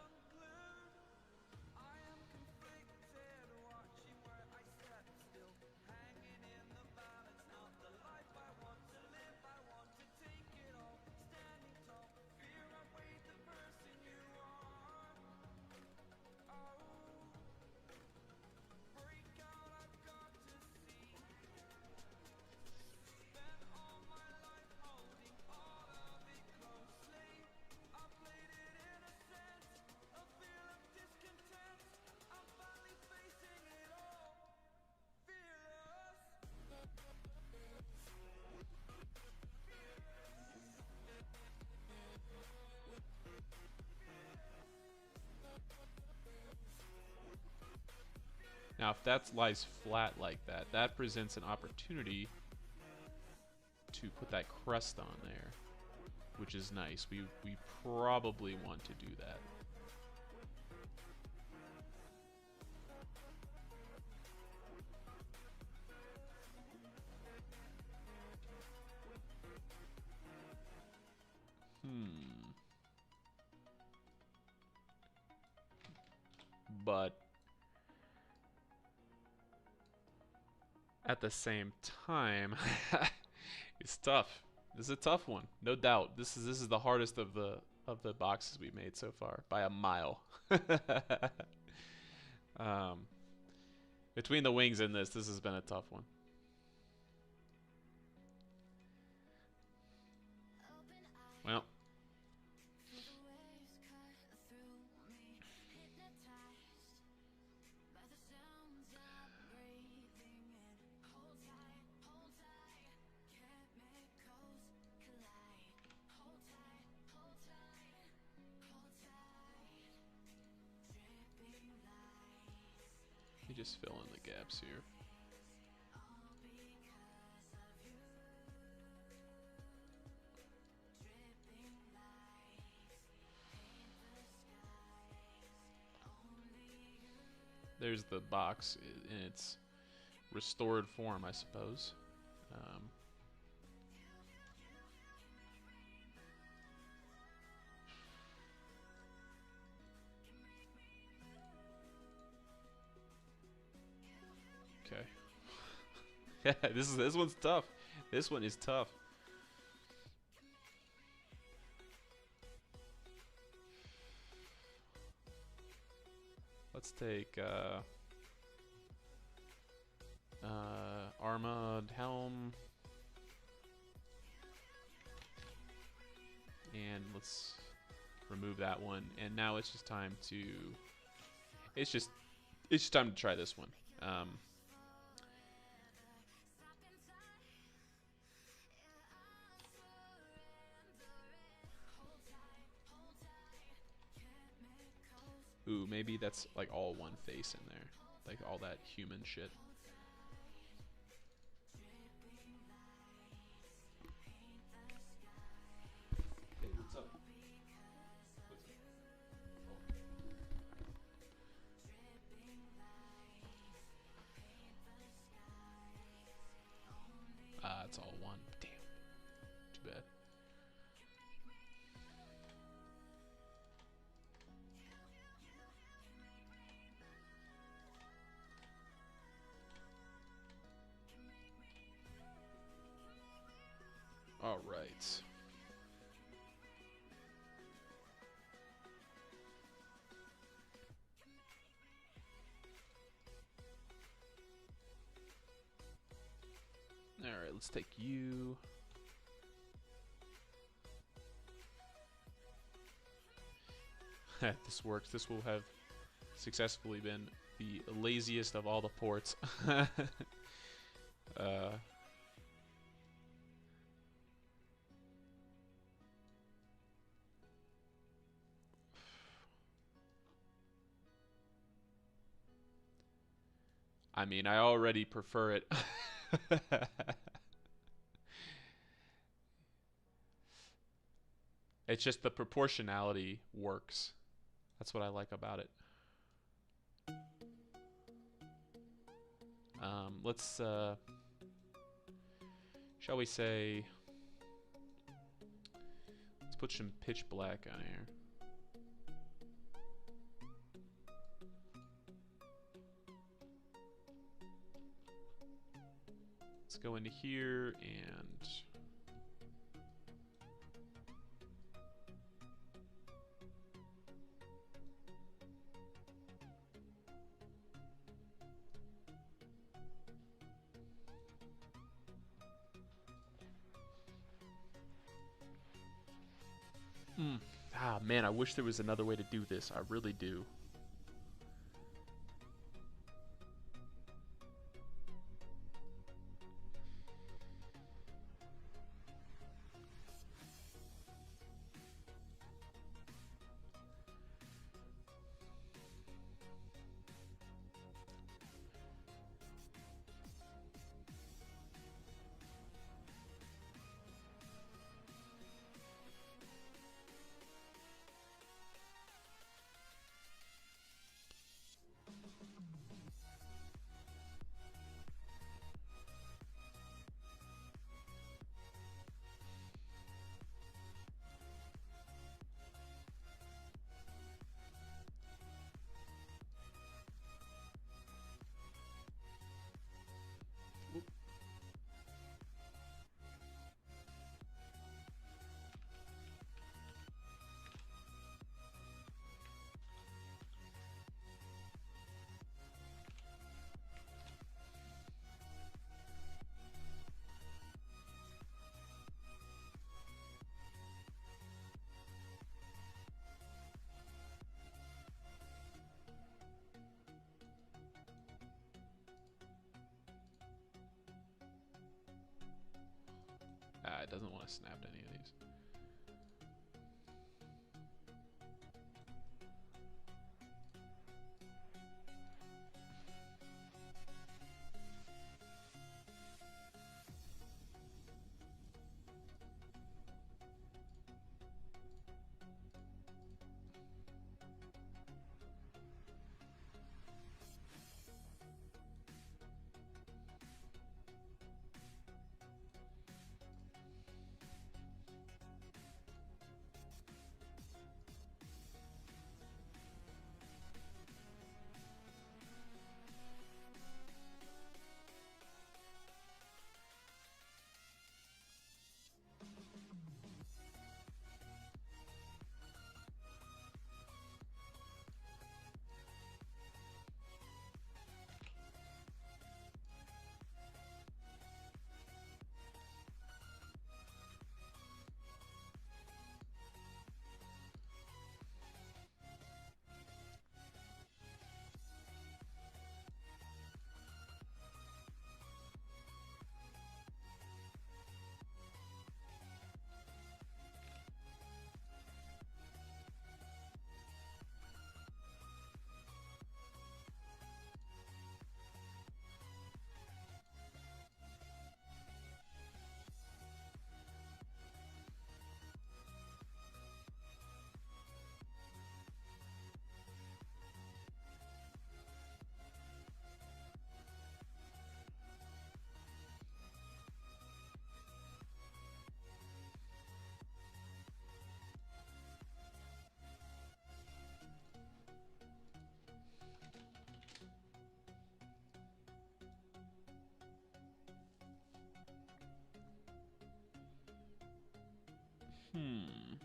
Speaker 1: Now, if that lies flat like that, that presents an opportunity to put that crest on there, which is nice. We probably want to do that. But at the same time, it's tough. This is a tough one, no doubt. This is the hardest of the boxes we've made so far by a mile. Between the wings and this has been a tough one. Well. Let me just fill in the gaps here. There's the box in its restored form, I suppose. Okay. Yeah, this one's tough. This one is tough. Let's take Armored Helm, and let's remove that one. And now it's just time to. It's just time to try this one. Ooh, maybe that's like all one face in there. Like all that human shit. Hey, what's up? It's all one. Damn. Too bad. All right. All right, let's take you. This works. This will have successfully been the laziest of all the ports. I mean, I already prefer it. It's just the proportionality works. That's what I like about it. Let's, shall we say, let's put some pitch black on here. Let's go into here and ah, man, I wish there was another way to do this. I really do. it doesn't want to snap to any of these.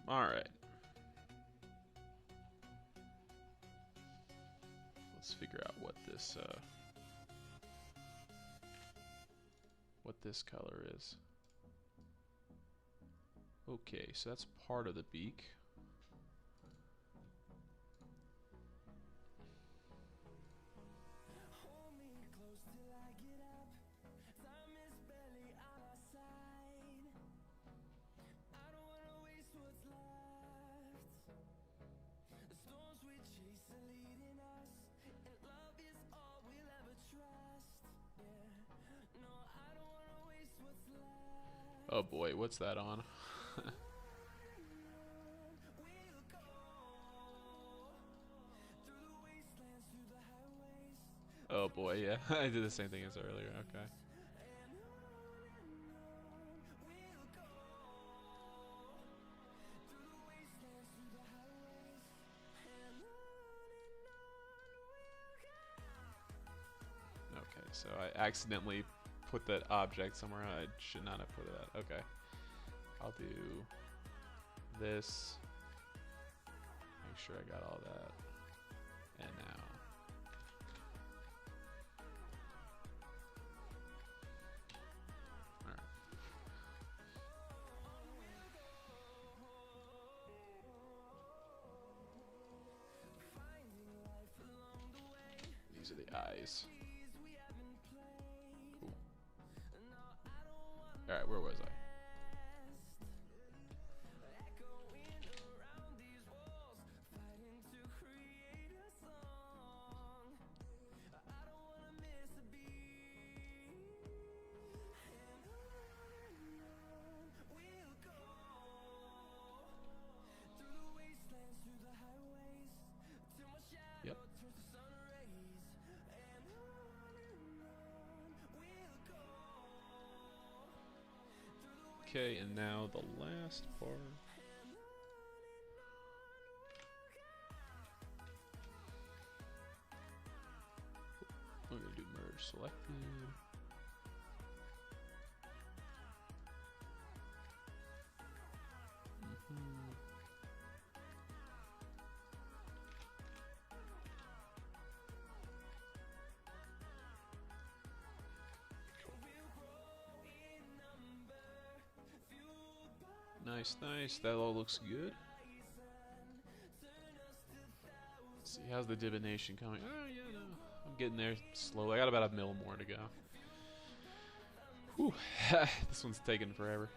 Speaker 1: Alright. Let's figure out what this color is. Okay, so that's part of the beak. Oh boy, what's that on? Oh boy, yeah. I did the same thing as earlier, okay. Okay, so I accidentally put that object somewhere I should not have put it at. Okay. I'll do this. Make sure I got all that. And now. Alright. These are the eyes. Cool. Alright, where was I? Yep. Okay, and now the last part. We're gonna do merge selected. Nice, nice. That all looks good. Let's see, how's the divination coming? Oh, yeah, no. I'm getting there slowly. I got about a mil more to go. Whew. This one's taking forever.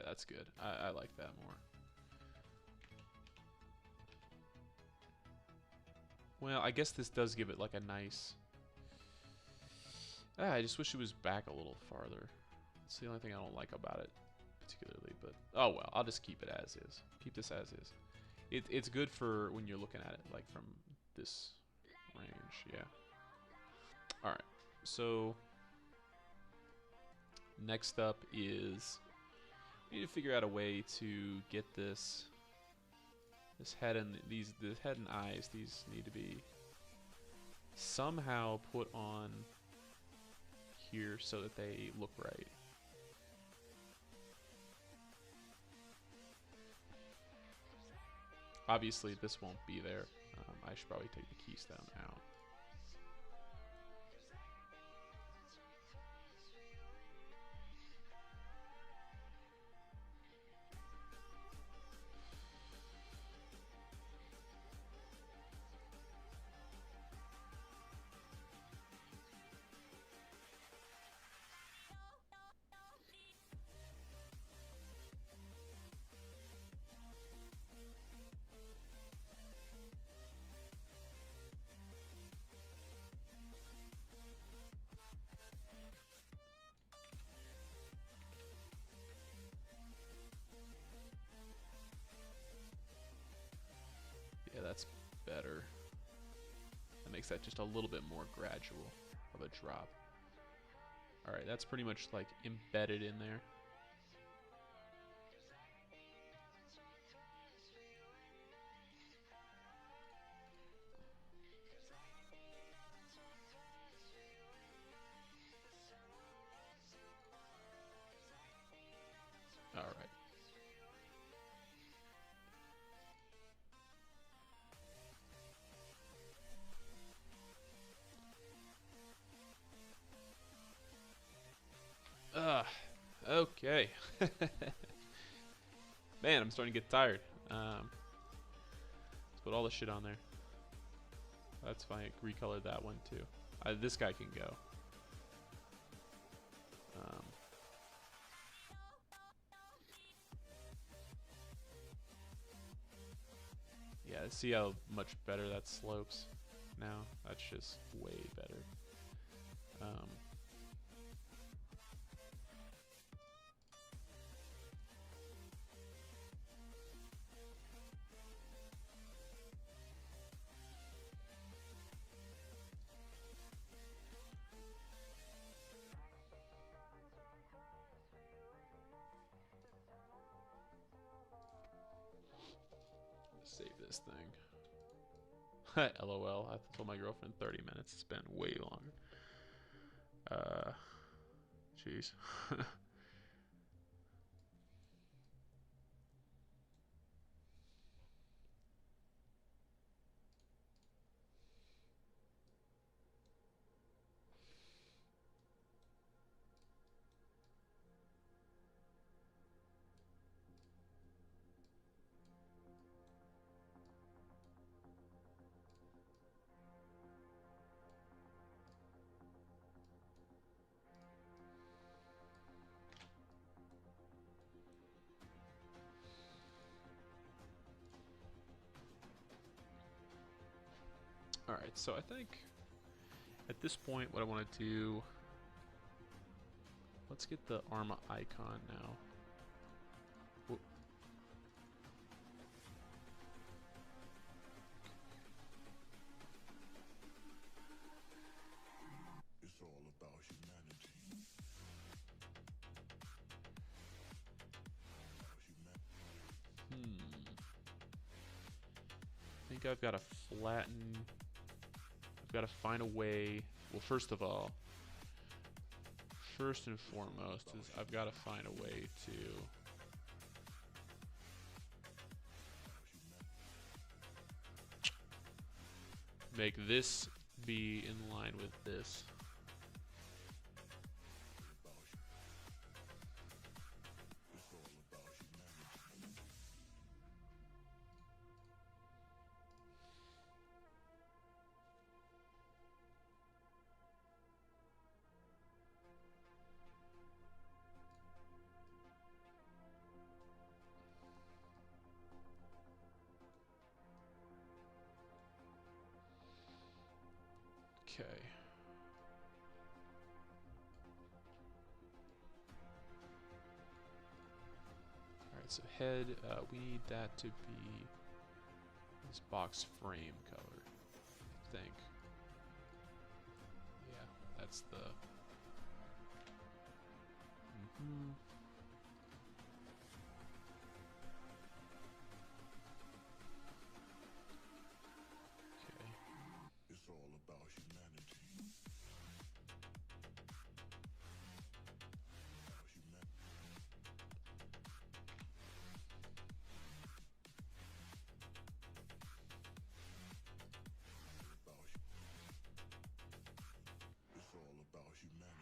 Speaker 1: that's good. I like that more. Well, I guess this does give it like a nice... I just wish it was back a little farther. That's the only thing I don't like about it particularly, but oh well, I'll just keep it as is. Keep this as is. It's good for when you're looking at it like from this range, yeah. Alright, so next up is we need to figure out a way to get this head and the head and eyes, these need to be somehow put on here so that they look right. Obviously this won't be there. I should probably take the keystone out. Yeah, that's better. That makes that just a little bit more gradual of a drop. Alright, that's pretty much like embedded in there. Alright. Okay. Man, I'm starting to get tired. Let's put all the shit on there. That's fine. Recolor that one too. This guy can go. Yeah, see how much better that slopes now? That's just way better. Save this thing. LOL. I told my girlfriend 30 minutes. It's been way longer. Jeez. Alright, so I think at this point what I want to do, let's get the Arma icon now. Whoop.
Speaker 2: It's all about humanity.
Speaker 1: I think I've got to flatten. I've got to find a way. Well, first of all, first and foremost is I've got to find a way to make this be in line with this. Okay. Alright, so head, we need that to be this box frame color, I think. Yeah, that's the... Mm-hmm. Okay.
Speaker 2: It's all about humanity. It's all about humanity.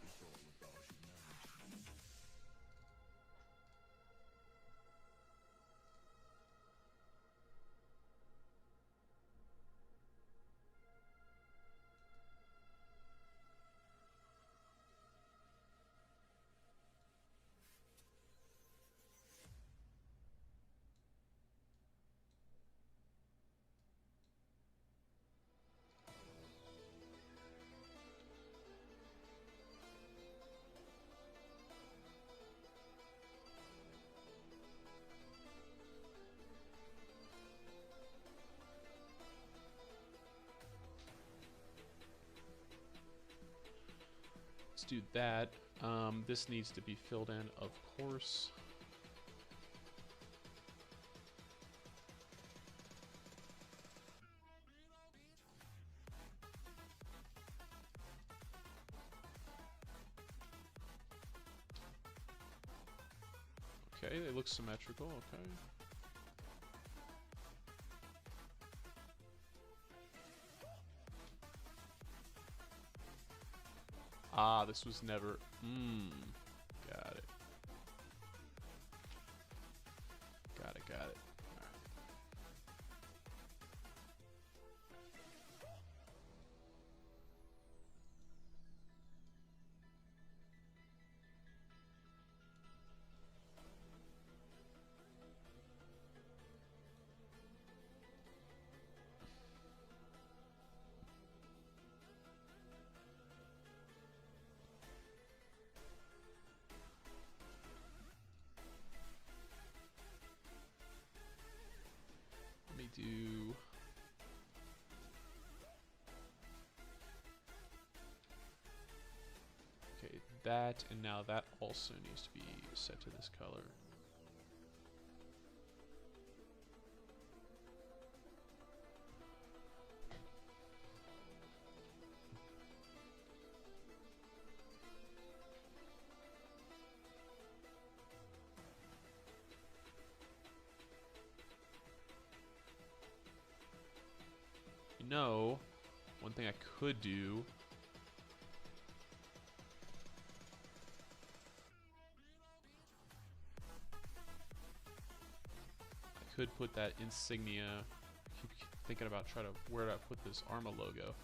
Speaker 2: It's all about humanity.
Speaker 1: Let's do that. This needs to be filled in, of course. Okay, they look symmetrical, okay. Ah, this was never... Got it. Got it, got it. Alright. Let me do... Okay, that, and now that also needs to be set to this color. You know, one thing I could do... I could put that insignia... Keep thinking about where do I put this Arma logo.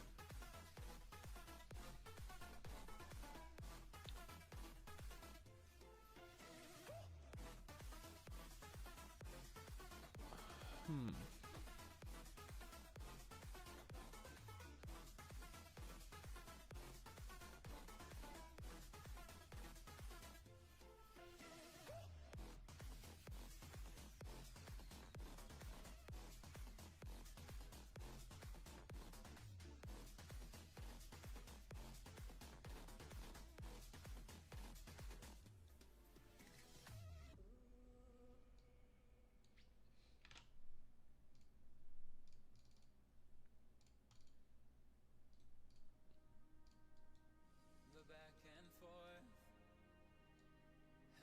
Speaker 3: The back and forth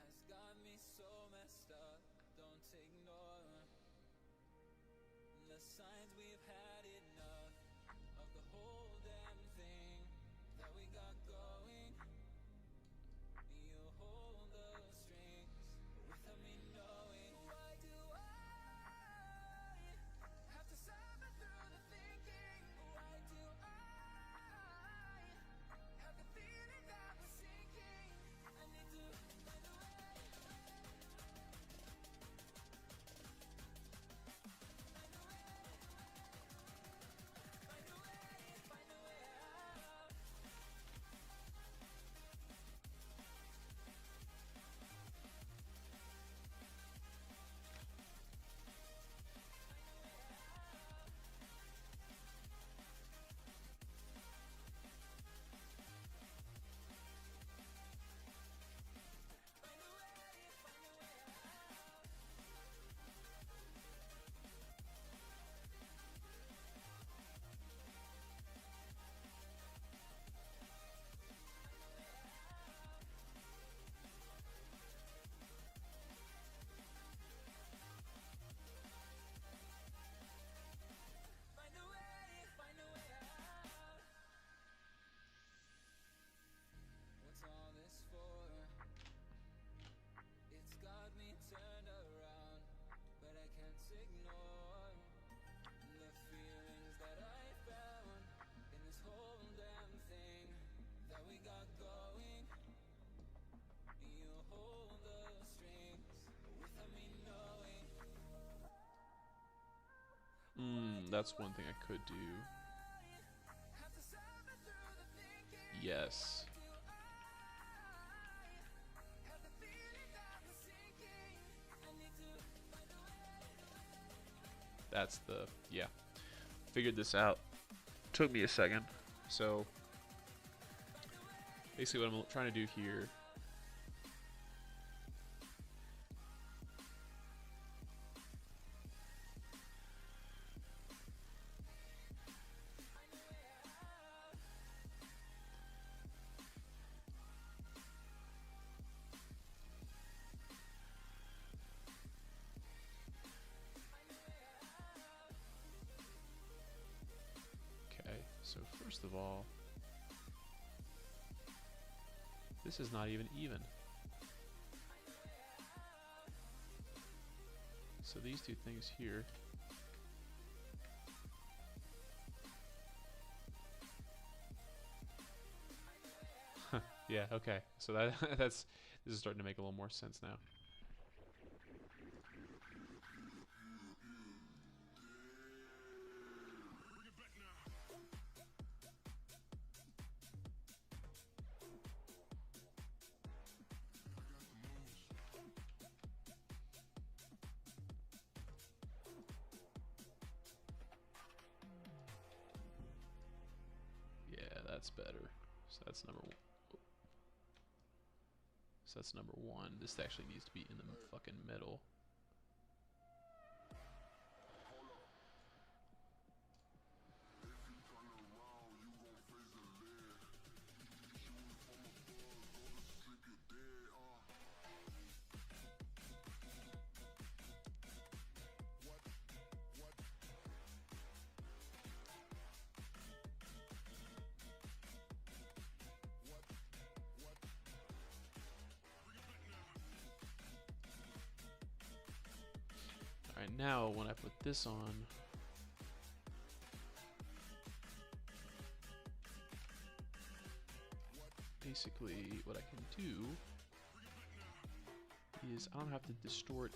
Speaker 3: has got me so messed up. Don't ignore the signs. We've had enough of the whole damn thing that we got going. You hold the strings without me knowing. Why do I have to suffer through the thinking? Why do I
Speaker 1: that's one thing I could do. Yes. That's the, yeah. Figured this out. Took me a second. So, basically what I'm trying to do here. Okay, so first of all, this is not even. So these two things here. Yeah, okay. So this is starting to make a little more sense now. Yeah, that's better. So that's number one. So that's number one. This actually needs to be in the fucking middle. Alright, now when I put this on, basically what I can do is I don't have to distort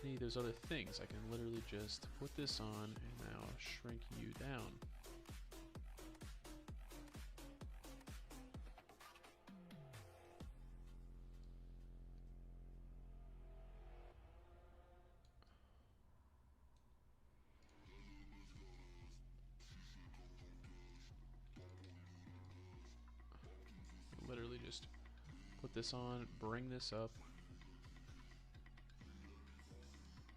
Speaker 1: any of those other things. I can literally just put this on and now shrink you down. Literally just put this on, bring this up,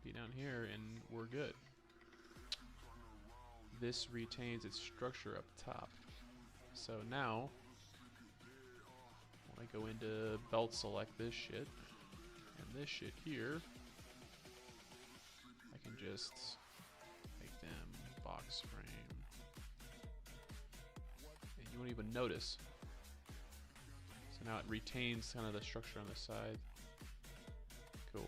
Speaker 1: be down here, and we're good. This retains its structure up top. So now, when I go into belt select this shit, and this shit here, I can just make them box frame. And you won't even notice. So now it retains kind of the structure on the side. Cool.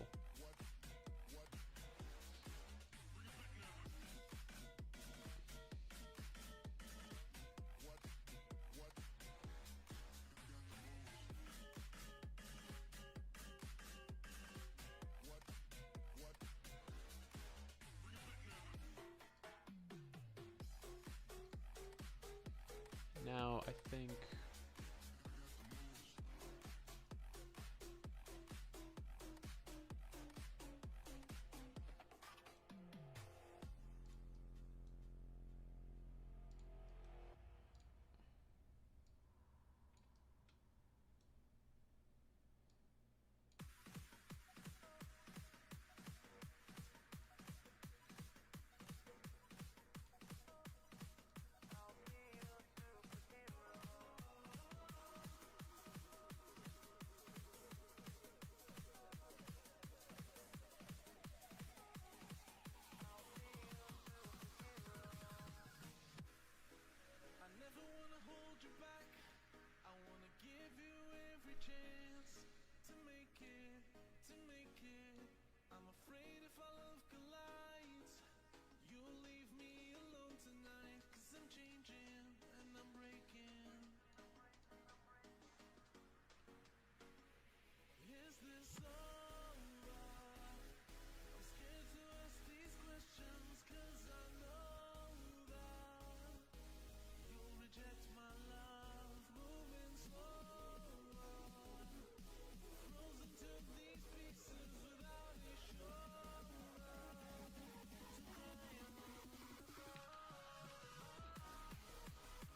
Speaker 1: Now I think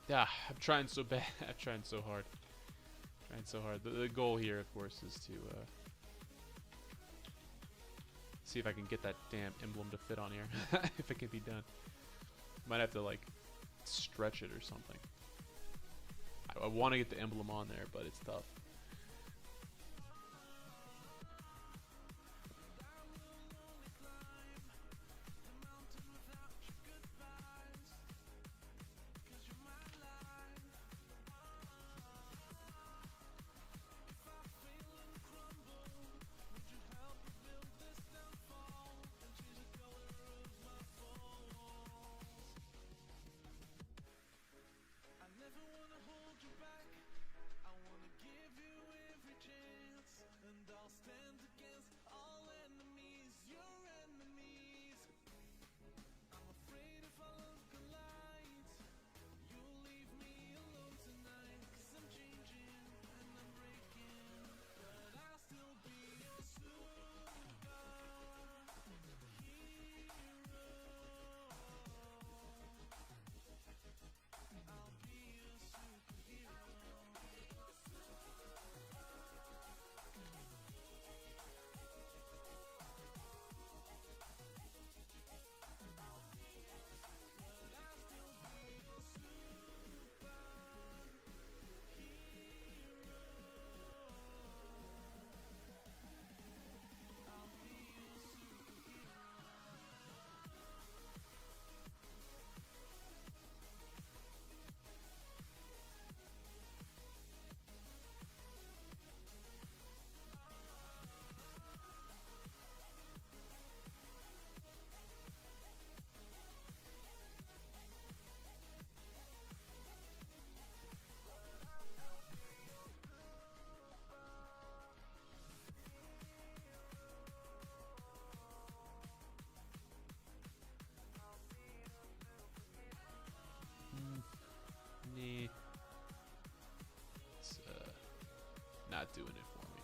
Speaker 1: Yeah, I'm trying so bad. I'm trying so hard. Trying so hard. The goal here, of course, is to see if I can get that damn emblem to fit on here. If it can be done. Might have to, like, stretch it or something. I want to get the emblem on there, but it's tough. Nah. It's not doing it for me.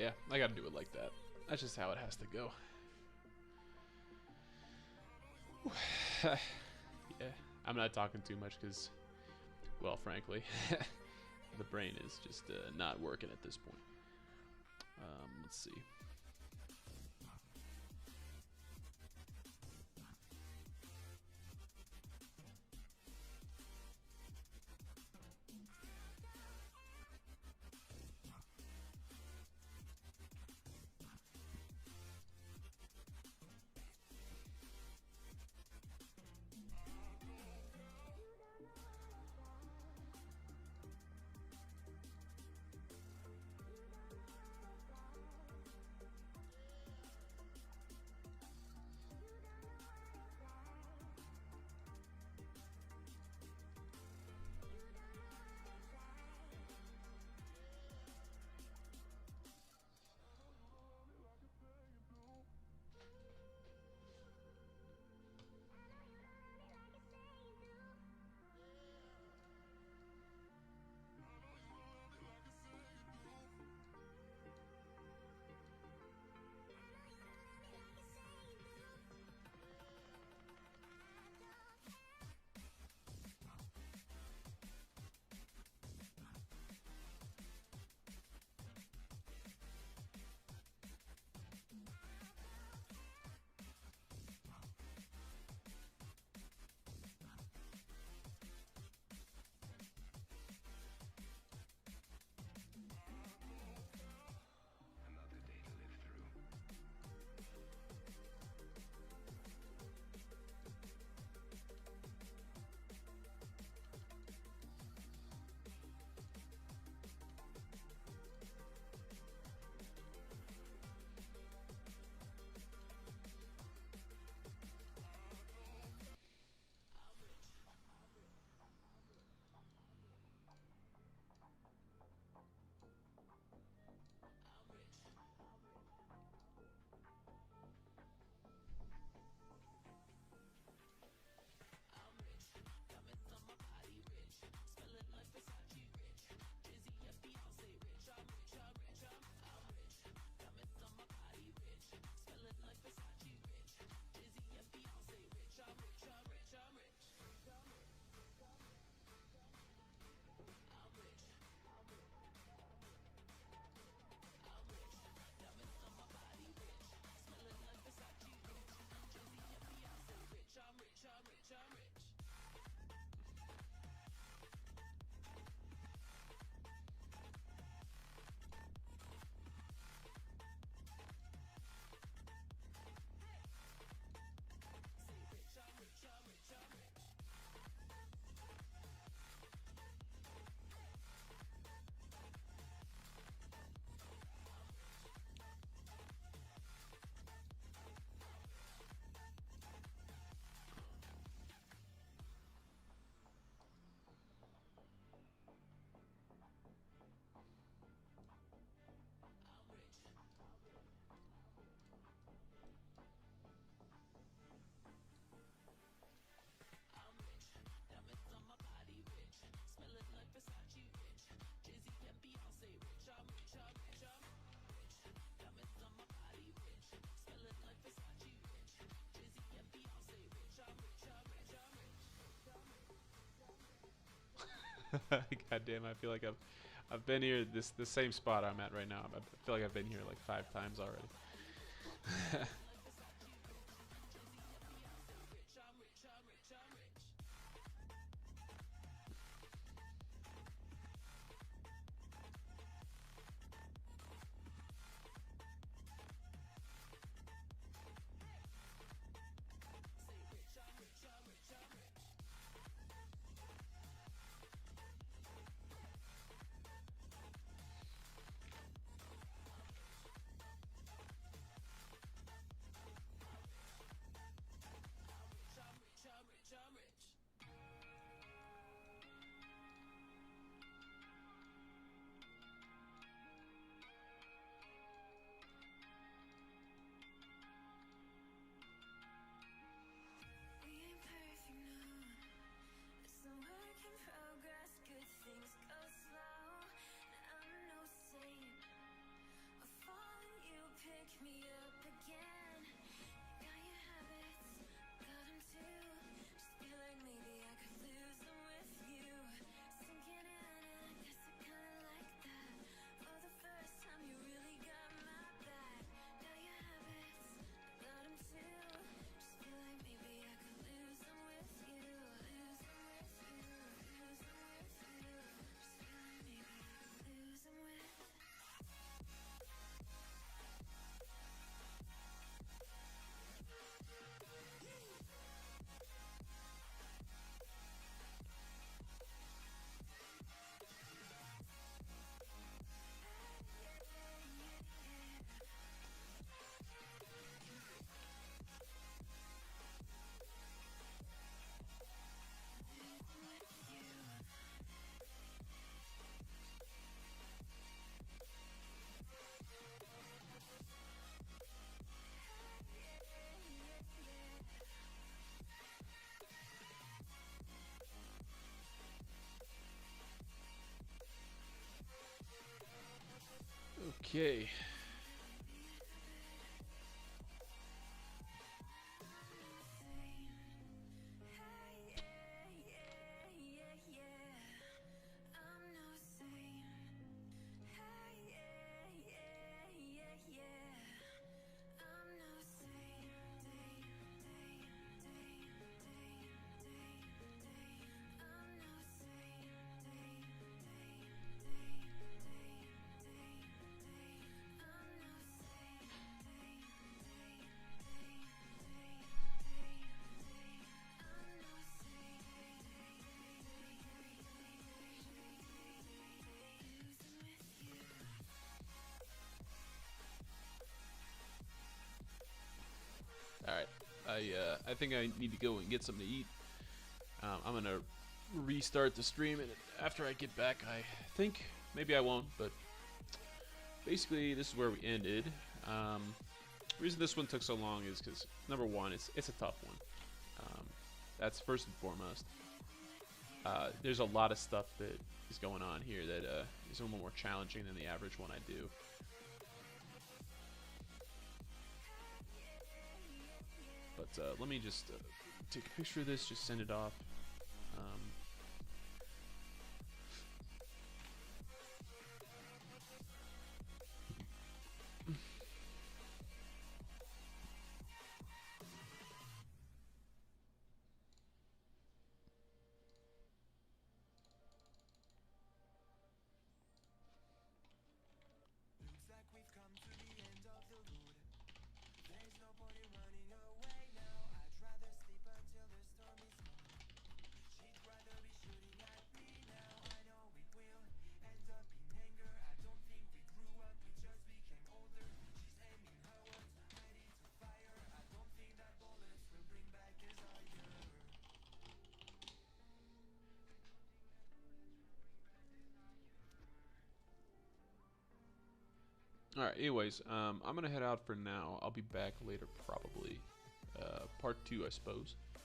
Speaker 1: Yeah, I gotta do it like that. That's just how it has to go. Yeah, I'm not talking too much because, well, frankly, the brain is just not working at this point. Let's see. God damn, I feel like I've been here the same spot I'm at right now. I feel like I've been here like 5 times already. Okay. All right. I think I need to go and get something to eat. I'm gonna restart the stream, and after I get back, I think maybe I won't, but basically this is where we ended. The reason this one took so long is because number one, it's a tough one. That's first and foremost. There's a lot of stuff that is going on here that is a little more challenging than the average one I do. But let me just take a picture of this, just send it off.
Speaker 3: Looks like we've come to the end of the road. There's no point in running away now. I'd rather sleep until the storm is gone. She'd rather be shooting at me now. I know it will end up in anger. I don't think we grew up, we just became older. She's aiming her words ready to fire. I don't think that bullets will bring back desire.
Speaker 1: All right. Anyways, I'm gonna head out for now. I'll be back later, probably. Part 2, I suppose.